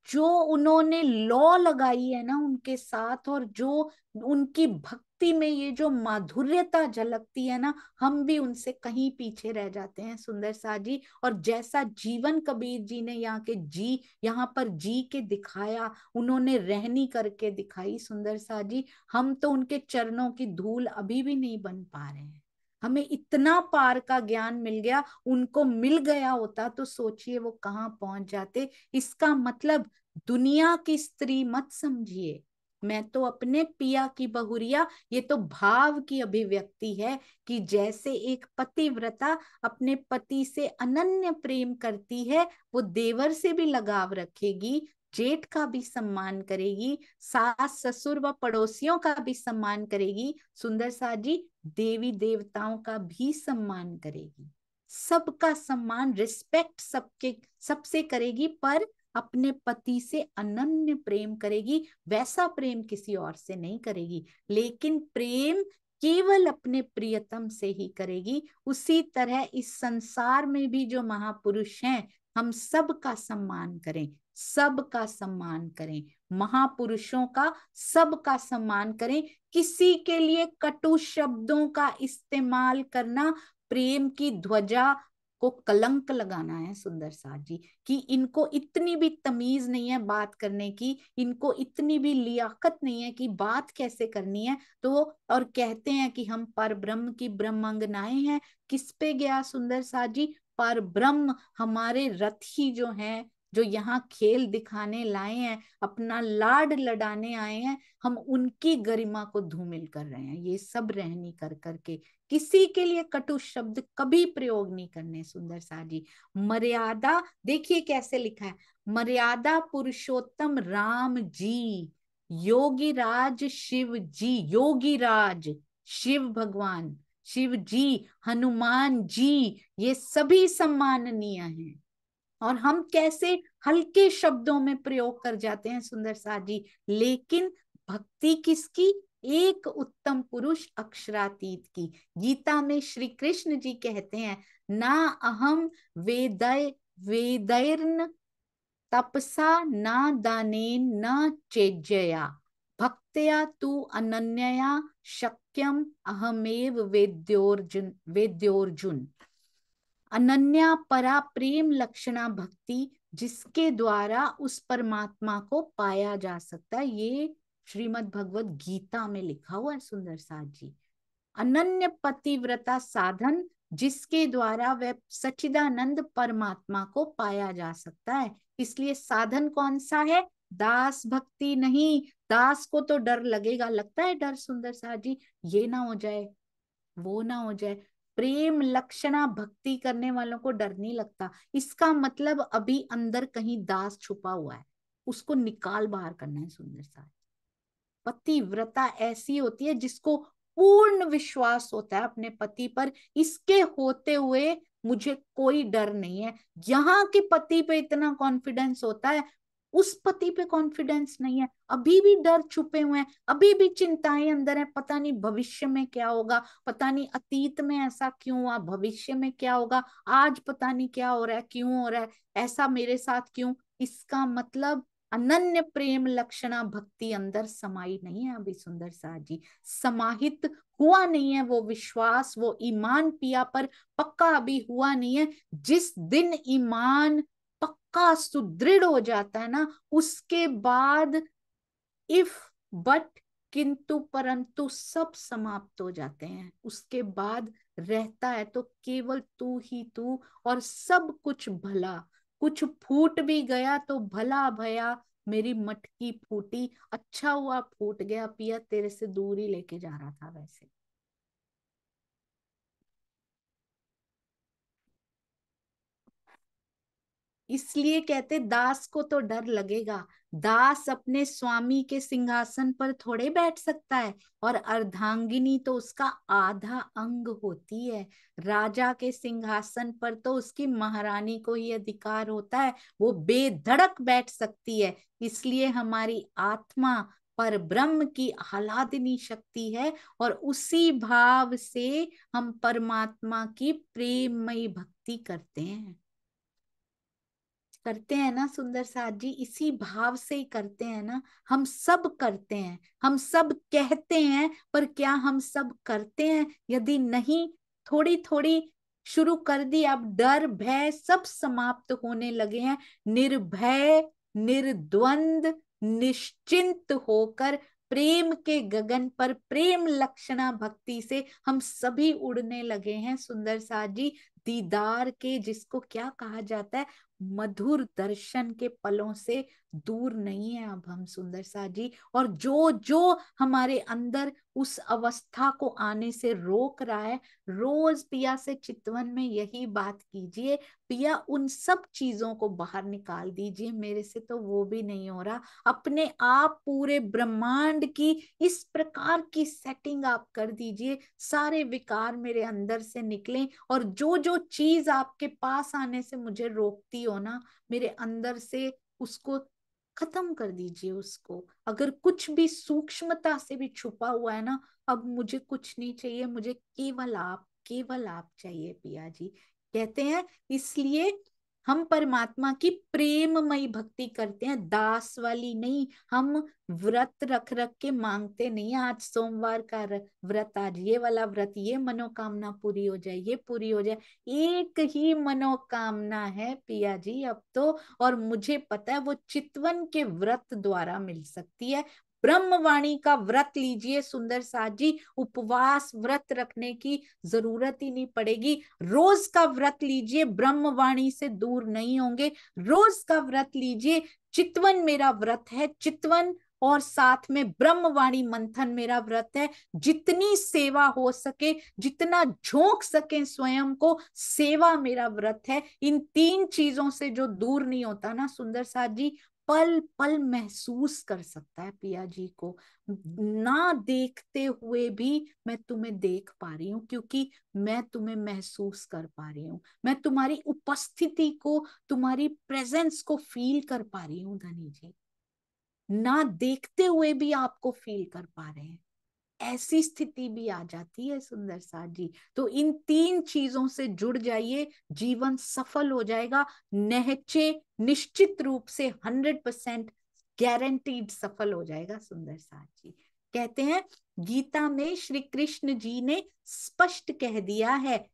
जो उन्होंने लॉ लगाई है ना उनके साथ, और जो उनकी भक्ति में ये जो माधुर्यता झलकती है ना, हम भी उनसे कहीं पीछे रह जाते हैं सुंदर साथ जी। और जैसा जीवन कबीर जी ने यहाँ पर जी के दिखाया, उन्होंने रहनी करके दिखाई सुंदर साथ जी, हम तो उनके चरणों की धूल अभी भी नहीं बन पा रहे हैं। हमें इतना पार का ज्ञान मिल गया, उनको मिल गया होता तो सोचिए वो कहाँ पहुंच जाते। इसका मतलब दुनिया की स्त्री मत समझिए, मैं तो अपने पिया की बहुरिया, ये तो भाव की अभिव्यक्ति है कि जैसे एक पतिव्रता अपने पति से अनन्य प्रेम करती है, वो देवर से भी लगाव रखेगी, जेठ का भी सम्मान करेगी, सास ससुर व पड़ोसियों का भी सम्मान करेगी, सुंदर सा जी देवी देवताओं का भी सम्मान करेगी, सबका सम्मान रिस्पेक्ट सबके सबसे करेगी, पर अपने पति से अनन्य प्रेम करेगी। वैसा प्रेम किसी और से नहीं करेगी, लेकिन प्रेम केवल अपने प्रियतम से ही करेगी। उसी तरह इस संसार में भी जो महापुरुष हैं, हम सबका सम्मान करें, सबका सम्मान करें, महापुरुषों का सबका सम्मान करें। किसी के लिए कटु शब्दों का इस्तेमाल करना प्रेम की ध्वजा को कलंक लगाना है, सुंदर सा जी, कि इनको इतनी भी तमीज नहीं है बात करने की, इनको इतनी भी लियाकत नहीं है कि बात कैसे करनी है। तो और कहते हैं कि हम पर ब्रह्म की ब्रह्मांगनाएं हैं। किस पे गया सुंदर सा जी? पर ब्रह्म हमारे रथी जो हैं, जो यहाँ खेल दिखाने लाए हैं, अपना लाड लडाने आए हैं, हम उनकी गरिमा को धूमिल कर रहे हैं। ये सब रहनी कर करके किसी के लिए कटु शब्द कभी प्रयोग नहीं करने, सुंदर सा जी। मर्यादा देखिए कैसे लिखा है, मर्यादा पुरुषोत्तम राम जी, योगी राज शिव जी, योगी राज शिव भगवान, शिव जी, हनुमान जी, ये सभी सम्माननीय हैं। और हम कैसे हल्के शब्दों में प्रयोग कर जाते हैं, सुंदर सा जी। लेकिन भक्ति किसकी? एक उत्तम पुरुष अक्षरातीत की। गीता में श्री कृष्ण जी कहते हैं, ना अहम वेदय वेदैर्न तपसा ना दानेन न चेज्जया भक्त्या तु अनन्यया शक्यम अहमेव वेद्योर्जुन वेद्योर्जुन। अनन्या परा प्रेम लक्षणा भक्ति, जिसके द्वारा उस परमात्मा को पाया जा सकता है। ये श्रीमद् भगवत गीता में लिखा हुआ है, सुंदर सा जी। अनन्य पतिव्रता साधन, जिसके द्वारा वह सच्चिदानंद परमात्मा को पाया जा सकता है। इसलिए साधन कौन सा है? दास भक्ति नहीं। दास को तो डर लगेगा, लगता है डर सुंदर सा जी, ये ना हो जाए, वो ना हो जाए। प्रेम लक्षणा भक्ति करने वालों को डर नहीं लगता। इसका मतलब अभी अंदर कहीं दास छुपा हुआ है, उसको निकाल बाहर करना है, सुंदर सा। पतिव्रता ऐसी होती है जिसको पूर्ण विश्वास होता है अपने पति पर, इसके होते हुए मुझे कोई डर नहीं है। यहाँ के पति पे इतना कॉन्फिडेंस होता है, उस पति पे कॉन्फिडेंस नहीं है, अभी भी डर छुपे हुए हैं, अभी भी चिंताएं अंदर है। पता नहीं भविष्य में क्या होगा, पता नहीं अतीत में ऐसा क्यों हुआ, भविष्य में क्या होगा, आज पता नहीं क्या हो रहा है, क्यों हो रहा है ऐसा, मेरे साथ क्यों। इसका मतलब अनन्य प्रेम लक्षणा भक्ति अंदर समाई नहीं है अभी, सुंदर सा जी। समाहित हुआ नहीं है वो विश्वास, वो ईमान पिया पर पक्का अभी हुआ नहीं है। जिस दिन ईमान पक्का सुदृढ़ हो जाता है ना, उसके बाद इफ बट किंतु परंतु सब समाप्त हो जाते हैं। उसके बाद रहता है तो केवल तू ही तू, और सब कुछ भला। कुछ फूट भी गया तो भला भया मेरी मटकी फूटी, अच्छा हुआ फूट गया, पिया तेरे से दूर ही लेके जा रहा था वैसे। इसलिए कहते दास को तो डर लगेगा। दास अपने स्वामी के सिंहासन पर थोड़े बैठ सकता है, और अर्धांगिनी तो उसका आधा अंग होती है। राजा के सिंहासन पर तो उसकी महारानी को ही अधिकार होता है, वो बेधड़क बैठ सकती है। इसलिए हमारी आत्मा पर ब्रह्म की आह्लादिनी शक्ति है, और उसी भाव से हम परमात्मा की प्रेममयी भक्ति करते हैं ना सुंदर साथ जी। इसी भाव से ही करते हैं ना, हम सब करते हैं, हम सब कहते हैं, पर क्या हम सब करते हैं? यदि नहीं, थोड़ी थोड़ी शुरू कर दी, अब डर भय सब समाप्त होने लगे हैं। निर्भय निर्द्वंद निश्चिंत होकर प्रेम के गगन पर प्रेम लक्षणा भक्ति से हम सभी उड़ने लगे हैं सुंदर साथ जी। दीदार के, जिसको क्या कहा जाता है, मधुर दर्शन के पलों से दूर नहीं है अब हम सुंदर साथ जी। और जो जो हमारे अंदर उस अवस्था को आने से रोक रहा है, रोज पिया से चितवन में यही बात कीजिए, पिया उन सब चीजों को बाहर निकाल दीजिए, मेरे से तो वो भी नहीं हो रहा। अपने आप पूरे ब्रह्मांड की इस प्रकार की सेटिंग आप कर दीजिए, सारे विकार मेरे अंदर से निकलें, और जो जो चीज आपके पास आने से मुझे रोकती हो ना, मेरे अंदर से उसको खत्म कर दीजिए उसको। अगर कुछ भी सूक्ष्मता से भी छुपा हुआ है ना, अब मुझे कुछ नहीं चाहिए, मुझे केवल आप चाहिए पिया जी। कहते हैं इसलिए हम परमात्मा की प्रेममयी भक्ति करते हैं, दास वाली नहीं। हम व्रत रख रख के मांगते नहीं, आज सोमवार का व्रत, आज ये वाला व्रत, ये मनोकामना पूरी हो जाए, ये पूरी हो जाए। एक ही मनोकामना है पिया जी अब तो, और मुझे पता है वो चितवन के व्रत द्वारा मिल सकती है। ब्रह्मवाणी का व्रत लीजिए सुंदर साथ जी, उपवास व्रत रखने की जरूरत ही नहीं पड़ेगी। रोज का व्रत लीजिए, ब्रह्मवाणी से दूर नहीं होंगे। रोज का व्रत लीजिए, चितवन मेरा व्रत है, चितवन और साथ में ब्रह्मवाणी मंथन मेरा व्रत है। जितनी सेवा हो सके, जितना झोंक सके स्वयं को, सेवा मेरा व्रत है। इन तीन चीजों से जो दूर नहीं होता ना सुंदर साथ जी, पल पल महसूस कर सकता है पिया जी को। ना देखते हुए भी मैं तुम्हें देख पा रही हूँ, क्योंकि मैं तुम्हें महसूस कर पा रही हूँ, मैं तुम्हारी उपस्थिति को, तुम्हारी प्रेजेंस को फील कर पा रही हूँ धनी जी। ना देखते हुए भी आपको फील कर पा रहे हैं, ऐसी स्थिति भी आ जाती है सुंदर साथ जी। तो इन तीन चीजों से जुड़ जाइए, जीवन सफल हो जाएगा, नहचे निश्चित रूप से 100% गारंटीड सफल हो जाएगा सुंदर साथ जी। कहते हैं गीता में श्री कृष्ण जी ने स्पष्ट कह दिया है,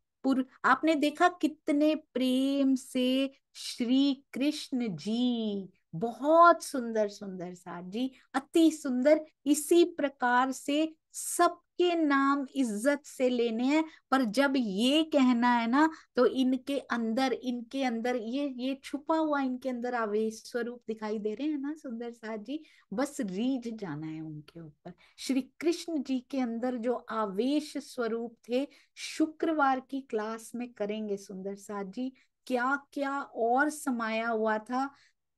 आपने देखा कितने प्रेम से श्री कृष्ण जी, बहुत सुंदर सुंदर साथ जी, अति सुंदर। इसी प्रकार से सबके नाम इज्जत से लेने हैं, पर जब ये कहना है ना, तो इनके अंदर ये छुपा हुआ इनके अंदर आवेश स्वरूप दिखाई दे रहे हैं ना सुंदर साथ जी, बस रीझ जाना है उनके ऊपर। श्री कृष्ण जी के अंदर जो आवेश स्वरूप थे, शुक्रवार की क्लास में करेंगे सुंदर साथ जी, क्या क्या और समाया हुआ था।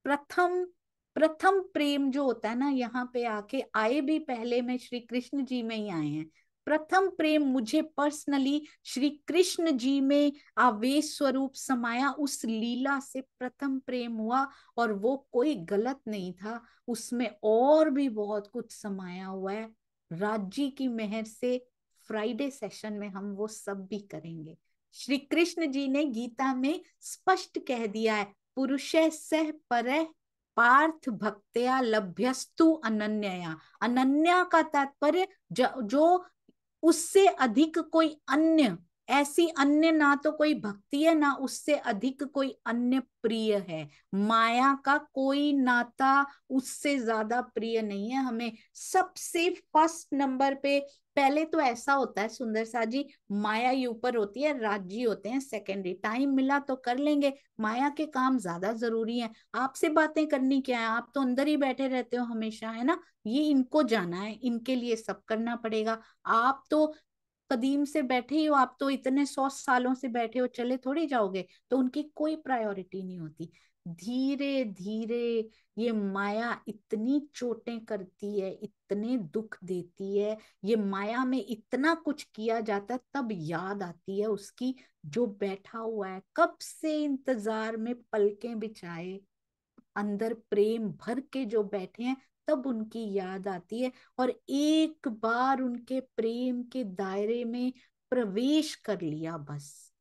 प्रथम प्रेम जो होता है ना, यहाँ पे आके आए भी पहले में श्री कृष्ण जी में ही आए हैं। प्रथम प्रेम मुझे पर्सनली श्री कृष्ण जी में आवेश स्वरूप समाया, उस लीला से प्रथम प्रेम हुआ, और वो कोई गलत नहीं था, उसमें और भी बहुत कुछ समाया हुआ है। राज्य की मेहर से फ्राइडे सेशन में हम वो सब भी करेंगे। श्री कृष्ण जी ने गीता में स्पष्ट कह दिया है, पुरुषः सह परः पार्थ भक्त्या लभ्यस्तु अनन्यया। अनन्या का तात्पर्य जो उससे अधिक कोई अन्य, ऐसी अन्य ना तो कोई भक्ति है, ना उससे अधिक कोई अन्य प्रिय है। माया का कोई नाता उससे ज्यादा प्रिय नहीं है हमें। सबसे फर्स्ट नंबर पे, पहले तो ऐसा होता है सुंदर सा जी, माया ही ऊपर होती है, राज्य होते हैं सेकेंडरी। टाइम मिला तो कर लेंगे, माया के काम ज्यादा जरूरी है। आपसे बातें करनी क्या है, आप तो अंदर ही बैठे रहते हो हमेशा, है ना। ये इनको जाना है, इनके लिए सब करना पड़ेगा। आप तो कदीम से बैठे ही हो, आप तो इतने 100 सालों से बैठे हो, चले थोड़ी जाओगे, तो उनकी कोई प्रायोरिटी नहीं होती। धीरे धीरे ये माया इतनी चोटें करती है, इतने दुख देती है, ये माया में इतना कुछ किया जाता है, तब याद आती है उसकी, जो बैठा हुआ है कब से इंतजार में पलकें बिछाए, अंदर प्रेम भर के जो बैठे हैं, तब उनकी याद आती है। और एक बार उनके प्रेम के दायरे में प्रवेश कर लिया, बस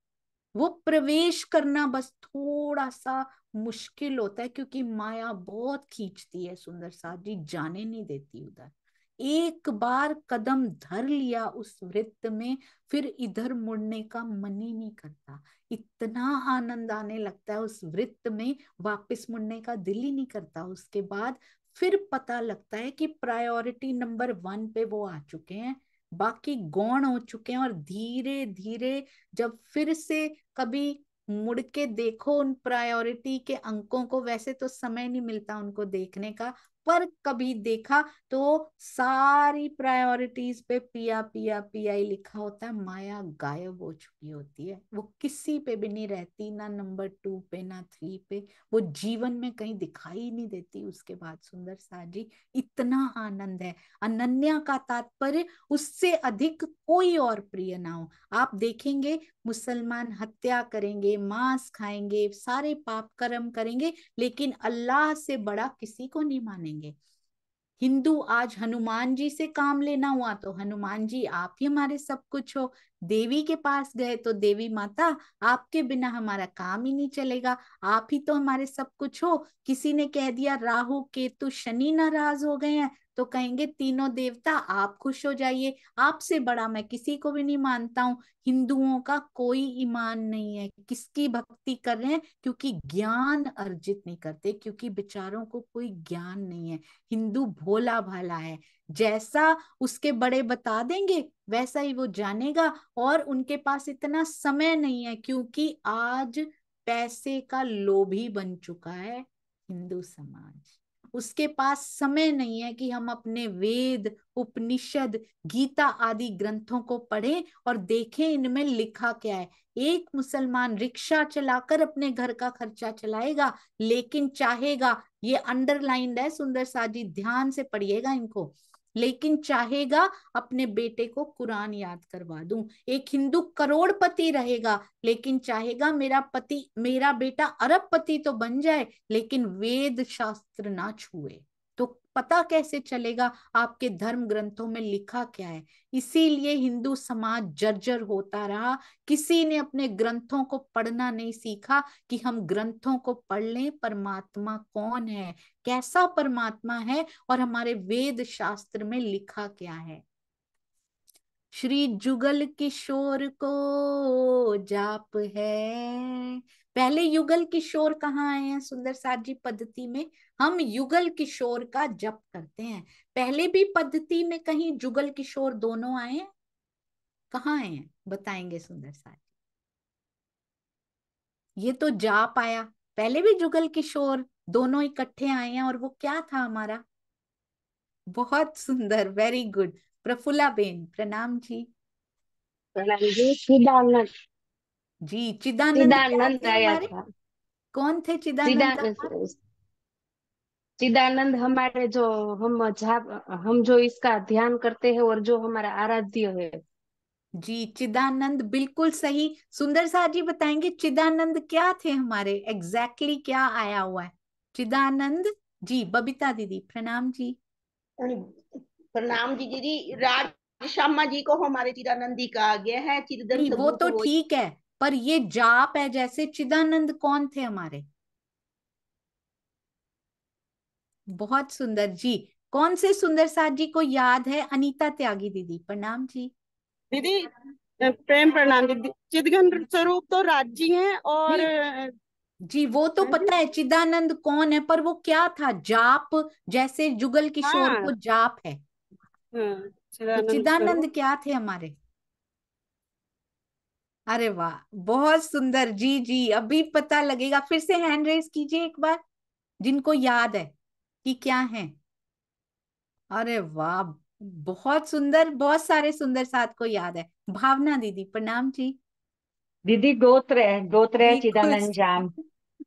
वो प्रवेश करना बस थोड़ा सा मुश्किल होता है, क्योंकि माया बहुत खींचती है सुंदर साथ जी, जाने नहीं देती उधर। एक बार कदम धर लिया उस वृत्त में, फिर इधर मुड़ने का मन ही नहीं करता। इतना आनंद आने लगता है उस वृत्त में, वापस मुड़ने का दिल ही नहीं करता उसके बाद। फिर पता लगता है कि प्रायोरिटी नंबर 1 पे वो आ चुके हैं, बाकी गौण हो चुके हैं। और धीरे धीरे जब फिर से कभी मुड़ के देखो उन प्रायोरिटी के अंकों को, वैसे तो समय नहीं मिलता उनको देखने का, पर कभी देखा तो सारी प्रायोरिटीज पे पिया पिया पिया ही लिखा होता है। माया गायब हो चुकी होती है, वो किसी पे भी नहीं रहती, ना नंबर 2 पे ना 3 पे, वो जीवन में कहीं दिखाई ही नहीं देती उसके बाद। सुंदर सा जी, इतना आनंद है। अनन्या का तात्पर्य उससे अधिक कोई और प्रिय ना हो। आप देखेंगे मुसलमान हत्या करेंगे, मांस खाएंगे, सारे पाप कर्म करेंगे, लेकिन अल्लाह से बड़ा किसी को नहीं मानेंगे। हिंदू आज हनुमान जी से काम लेना हुआ तो हनुमान जी आप ही हमारे सब कुछ हो, देवी के पास गए तो देवी माता आपके बिना हमारा काम ही नहीं चलेगा, आप ही तो हमारे सब कुछ हो। किसी ने कह दिया राहु केतु शनि नाराज हो गए हैं तो कहेंगे तीनों देवता आप खुश हो जाइए, आपसे बड़ा मैं किसी को भी नहीं मानता हूँ। हिंदुओं का कोई ईमान नहीं है। किसकी भक्ति कर रहे हैं? क्योंकि ज्ञान अर्जित नहीं करते, क्योंकि बेचारों को कोई ज्ञान नहीं है। हिंदू भोला भाला है, जैसा उसके बड़े बता देंगे वैसा ही वो जानेगा। और उनके पास इतना समय नहीं है, क्योंकि आज पैसे का लोभी बन चुका है हिंदू समाज। उसके पास समय नहीं है कि हम अपने वेद, उपनिषद, गीता आदि ग्रंथों को पढ़ें और देखें इनमें लिखा क्या है। एक मुसलमान रिक्शा चलाकर अपने घर का खर्चा चलाएगा, लेकिन चाहेगा, ये अंडरलाइंड है सुंदर सा जी, ध्यान से पढ़िएगा इनको, लेकिन चाहेगा अपने बेटे को कुरान याद करवा दूं। एक हिंदू करोड़पति रहेगा, लेकिन चाहेगा मेरा बेटा अरबपति तो बन जाए, लेकिन वेद शास्त्र ना छुए। तो पता कैसे चलेगा आपके धर्म ग्रंथों में लिखा क्या है? इसीलिए हिंदू समाज जर्जर होता रहा। किसी ने अपने ग्रंथों को पढ़ना नहीं सीखा कि हम ग्रंथों को पढ़ लें, परमात्मा कौन है, कैसा परमात्मा है, और हमारे वेद शास्त्र में लिखा क्या है। श्री जुगल किशोर को जाप है। पहले युगल किशोर कहाँ आए हैं सुंदर साथ जी पद्धति में? हम युगल किशोर का जप करते हैं। पहले भी पद्धति में कहीं जुगल किशोर दोनों आए हैं? कहाँ आए हैं बताएंगे सुंदर साथ जी? ये तो जाप आया, पहले भी जुगल किशोर दोनों इकट्ठे आए हैं, और वो क्या था हमारा? बहुत सुंदर, वेरी गुड। प्रफुल्ला बेन प्रणाम जी। प्रणाम जी। चिदानंद, जी चिदानंद क्या चिदानंद थे आया हमारे? था। कौन थे चिदानंद दादा? चिदानंद, चिदानंद हमारे जो हम जो इसका ध्यान करते हैं और जो हमारा आराध्य है। जी चिदानंद बिल्कुल सही। सुंदर साथ जी बताएंगे चिदानंद क्या थे हमारे, एग्जैक्टली क्या आया हुआ है चिदानंद जी? बबीता दीदी प्रणाम जी। प्रणाम जी दीदी। राज श्यामा जी को हमारे चिदानंदी कहा गया है। नहीं चिदंत वो भूत तो वो ठीक है, पर ये जाप है जैसे। चिदानंद कौन थे हमारे? बहुत सुंदर जी। कौन से सुंदर साथ जी को याद है? अनीता त्यागी दीदी प्रणाम जी। दीदी प्रेम प्रणाम दीदी। चिदघन स्वरूप तो राज्य हैं और नहीं जी, वो तो पता है चिदानंद कौन है, पर वो क्या था? जाप, जैसे जुगल किशोर हाँ को जाप है, हाँ, तो चिदानंद चिदानंद स्वरूप। क्या थे हमारे? अरे वाह, बहुत सुंदर जी। जी अभी पता लगेगा, फिर से हैंड रेस कीजिए एक बार जिनको याद है कि क्या है। अरे वाह, बहुत सुंदर, बहुत सारे सुंदर साथ को याद है। भावना दीदी प्रणाम जी। दीदी गोत्र है बिल्कुल चिदानंद जान।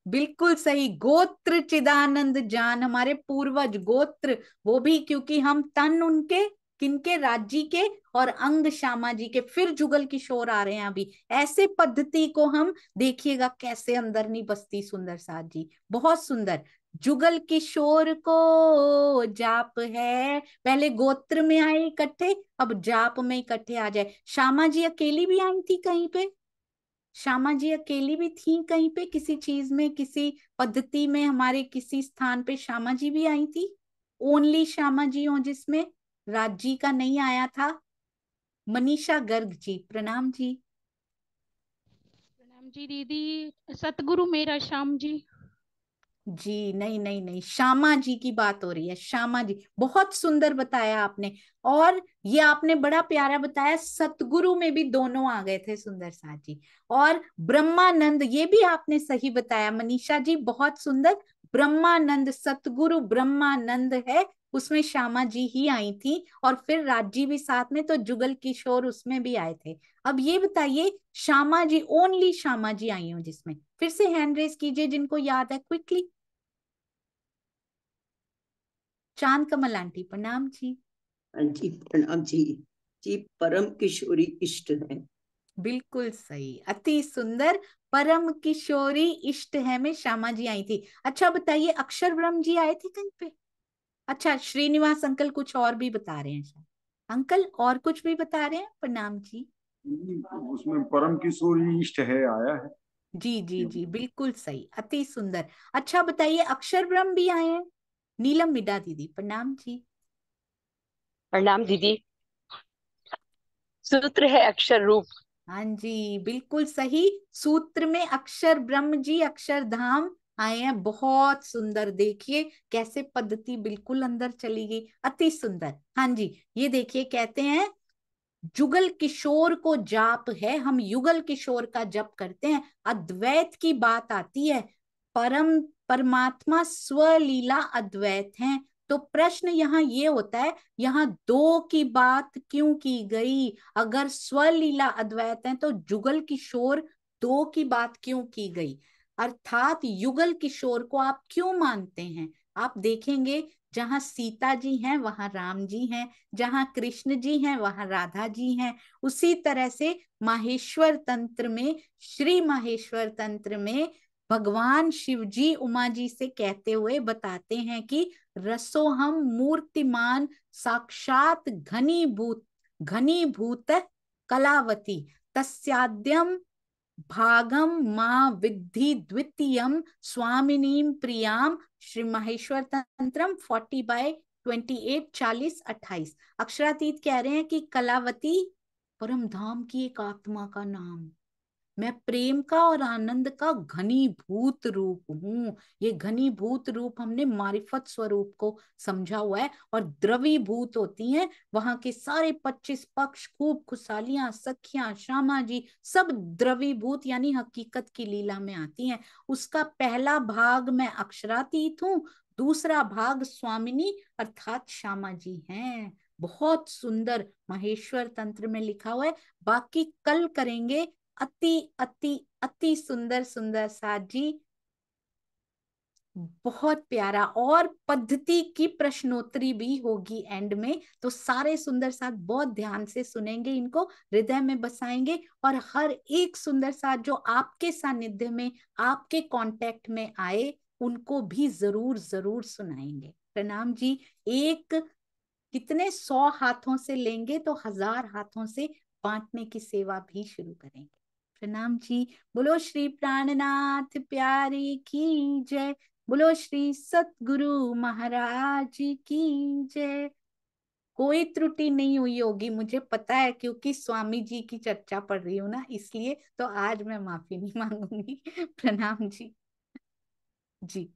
बिल्कुल सही, गोत्र चिदानंद जान, हमारे पूर्वज गोत्र। वो भी क्योंकि हम तन उनके, किनके? राज्य के, और अंग श्यामा जी के। फिर जुगल किशोर आ रहे हैं अभी। ऐसे पद्धति को हम देखिएगा कैसे अंदर नहीं बसती सुंदर साथ जी, बहुत सुंदर। जुगल किशोर को जाप है, पहले गोत्र में आए इकट्ठे, अब जाप में इकट्ठे आ जाए। श्यामा जी अकेली भी आई थी कहीं पे? श्यामा जी अकेली भी थी कहीं पे, किसी चीज में, किसी पद्धति में, हमारे किसी स्थान पे श्यामा जी भी आई थी? ओनली श्यामा जी हो जिसमें राजी का नहीं आया था? मनीषा गर्ग जी प्रणाम जी। प्रणाम जी दीदी। सतगुरु मेरा श्याम जी। जी नहीं नहीं नहीं, श्यामा जी की बात हो रही है, श्यामा जी। बहुत सुंदर बताया आपने। और ये आपने बड़ा प्यारा बताया, सतगुरु में भी दोनों आ गए थे सुंदर साथ जी। और ब्रह्मानंद, ये भी आपने सही बताया मनीषा जी, बहुत सुंदर। ब्रह्मानंद, सतगुरु ब्रह्मानंद है, उसमें श्यामा जी ही आई थी। और फिर राजी भी साथ में, तो जुगल किशोर उसमें भी आए थे। अब ये बताइए, श्यामा जी, ओनली श्यामा जी आई हो जिसमें, फिर से हैंड रेस कीजिए जिनको याद है, क्विकली। चांद कमल आंटी, प्रणाम जी। हाँ जी प्रणाम जी। जी परम किशोरी इष्ट है। बिल्कुल सही, अति सुंदर। परम किशोरी इष्ट है में श्यामा जी आई थी। अच्छा बताइए, अक्षर ब्रह्म जी आए थे कहीं पे? अच्छा, श्रीनिवास अंकल कुछ और भी बता रहे हैं शायद। अंकल और कुछ भी बता रहे हैं, प्रणाम जी। उसमें परम किशोरी इष्ट है आया है। जी जी जी, बिल्कुल सही, अति सुंदर। अच्छा बताइए, अक्षर ब्रह्म भी आए हैं? नीलम मिडा दीदी, प्रणाम जी। प्रणाम दीदी। सूत्र है अक्षर रूप। हाँ जी, बिल्कुल सही। सूत्र में अक्षर ब्रह्म जी, अक्षरधाम आए हैं। बहुत सुंदर, देखिए कैसे पद्धति बिल्कुल अंदर चली गई, अति सुंदर। हाँ जी, ये देखिए कहते हैं जुगल किशोर को जाप है, हम युगल किशोर का जप करते हैं। अद्वैत की बात आती है, परमात्मा स्वलीला अद्वैत हैं। तो प्रश्न यहाँ ये होता है, यहाँ दो की बात क्यों की गई? अगर स्वलीला अद्वैत है तो जुगल किशोर दो की बात क्यों की गई? अर्थात युगल किशोर को आप क्यों मानते हैं? आप देखेंगे, जहां सीता जी हैं वहां राम जी हैं, जहां कृष्ण जी हैं वहां राधा जी हैं। उसी तरह से माहेश्वर तंत्र में, श्री माहेश्वर तंत्र में भगवान शिव जी उमा जी से कहते हुए बताते हैं कि रसोहम मूर्तिमान साक्षात घनीभूत कलावती तस्याद्यम भागम माँ विद्धि द्वितीयम स्वामिनीम प्रियाम। श्री माहेश्वर तंत्रम 40/28, 40-28। अक्षरातीत कह रहे हैं कि कलावती परम धाम की एक आत्मा का नाम, मैं प्रेम का और आनंद का घनीभूत रूप हूं। ये घनीभूत रूप हमने मारिफत स्वरूप को समझा हुआ है। और द्रवीभूत होती हैं वहां के सारे 25 पक्ष, खूब खुशहालियां, सखियां, श्यामा जी, सब द्रवीभूत यानी हकीकत की लीला में आती हैं। उसका पहला भाग मैं अक्षरातीत हूँ, दूसरा भाग स्वामिनी अर्थात श्यामा जी हैं। बहुत सुंदर माहेश्वर तंत्र में लिखा हुआ है। बाकी कल करेंगे। अति अति अति सुंदर सुंदर साथ जी, बहुत प्यारा। और पद्धति की प्रश्नोत्तरी भी होगी एंड में, तो सारे सुंदर साथ बहुत ध्यान से सुनेंगे, इनको हृदय में बसाएंगे। और हर एक सुंदर साथ जो आपके सानिध्य में, आपके कांटेक्ट में आए, उनको भी जरूर जरूर सुनाएंगे। प्रणाम जी। एक कितने 100 हाथों से लेंगे तो 1000 हाथों से बांटने की सेवा भी शुरू करेंगे। प्रणाम जी। बोलो श्री प्राणनाथ प्यारी की जय। बोलो श्री सतगुरु महाराज की जय। कोई त्रुटि नहीं हुई होगी मुझे पता है, क्योंकि स्वामी जी की चर्चा पढ़ रही हूँ ना, इसलिए तो आज मैं माफी नहीं मांगूंगी। प्रणाम जी। जी।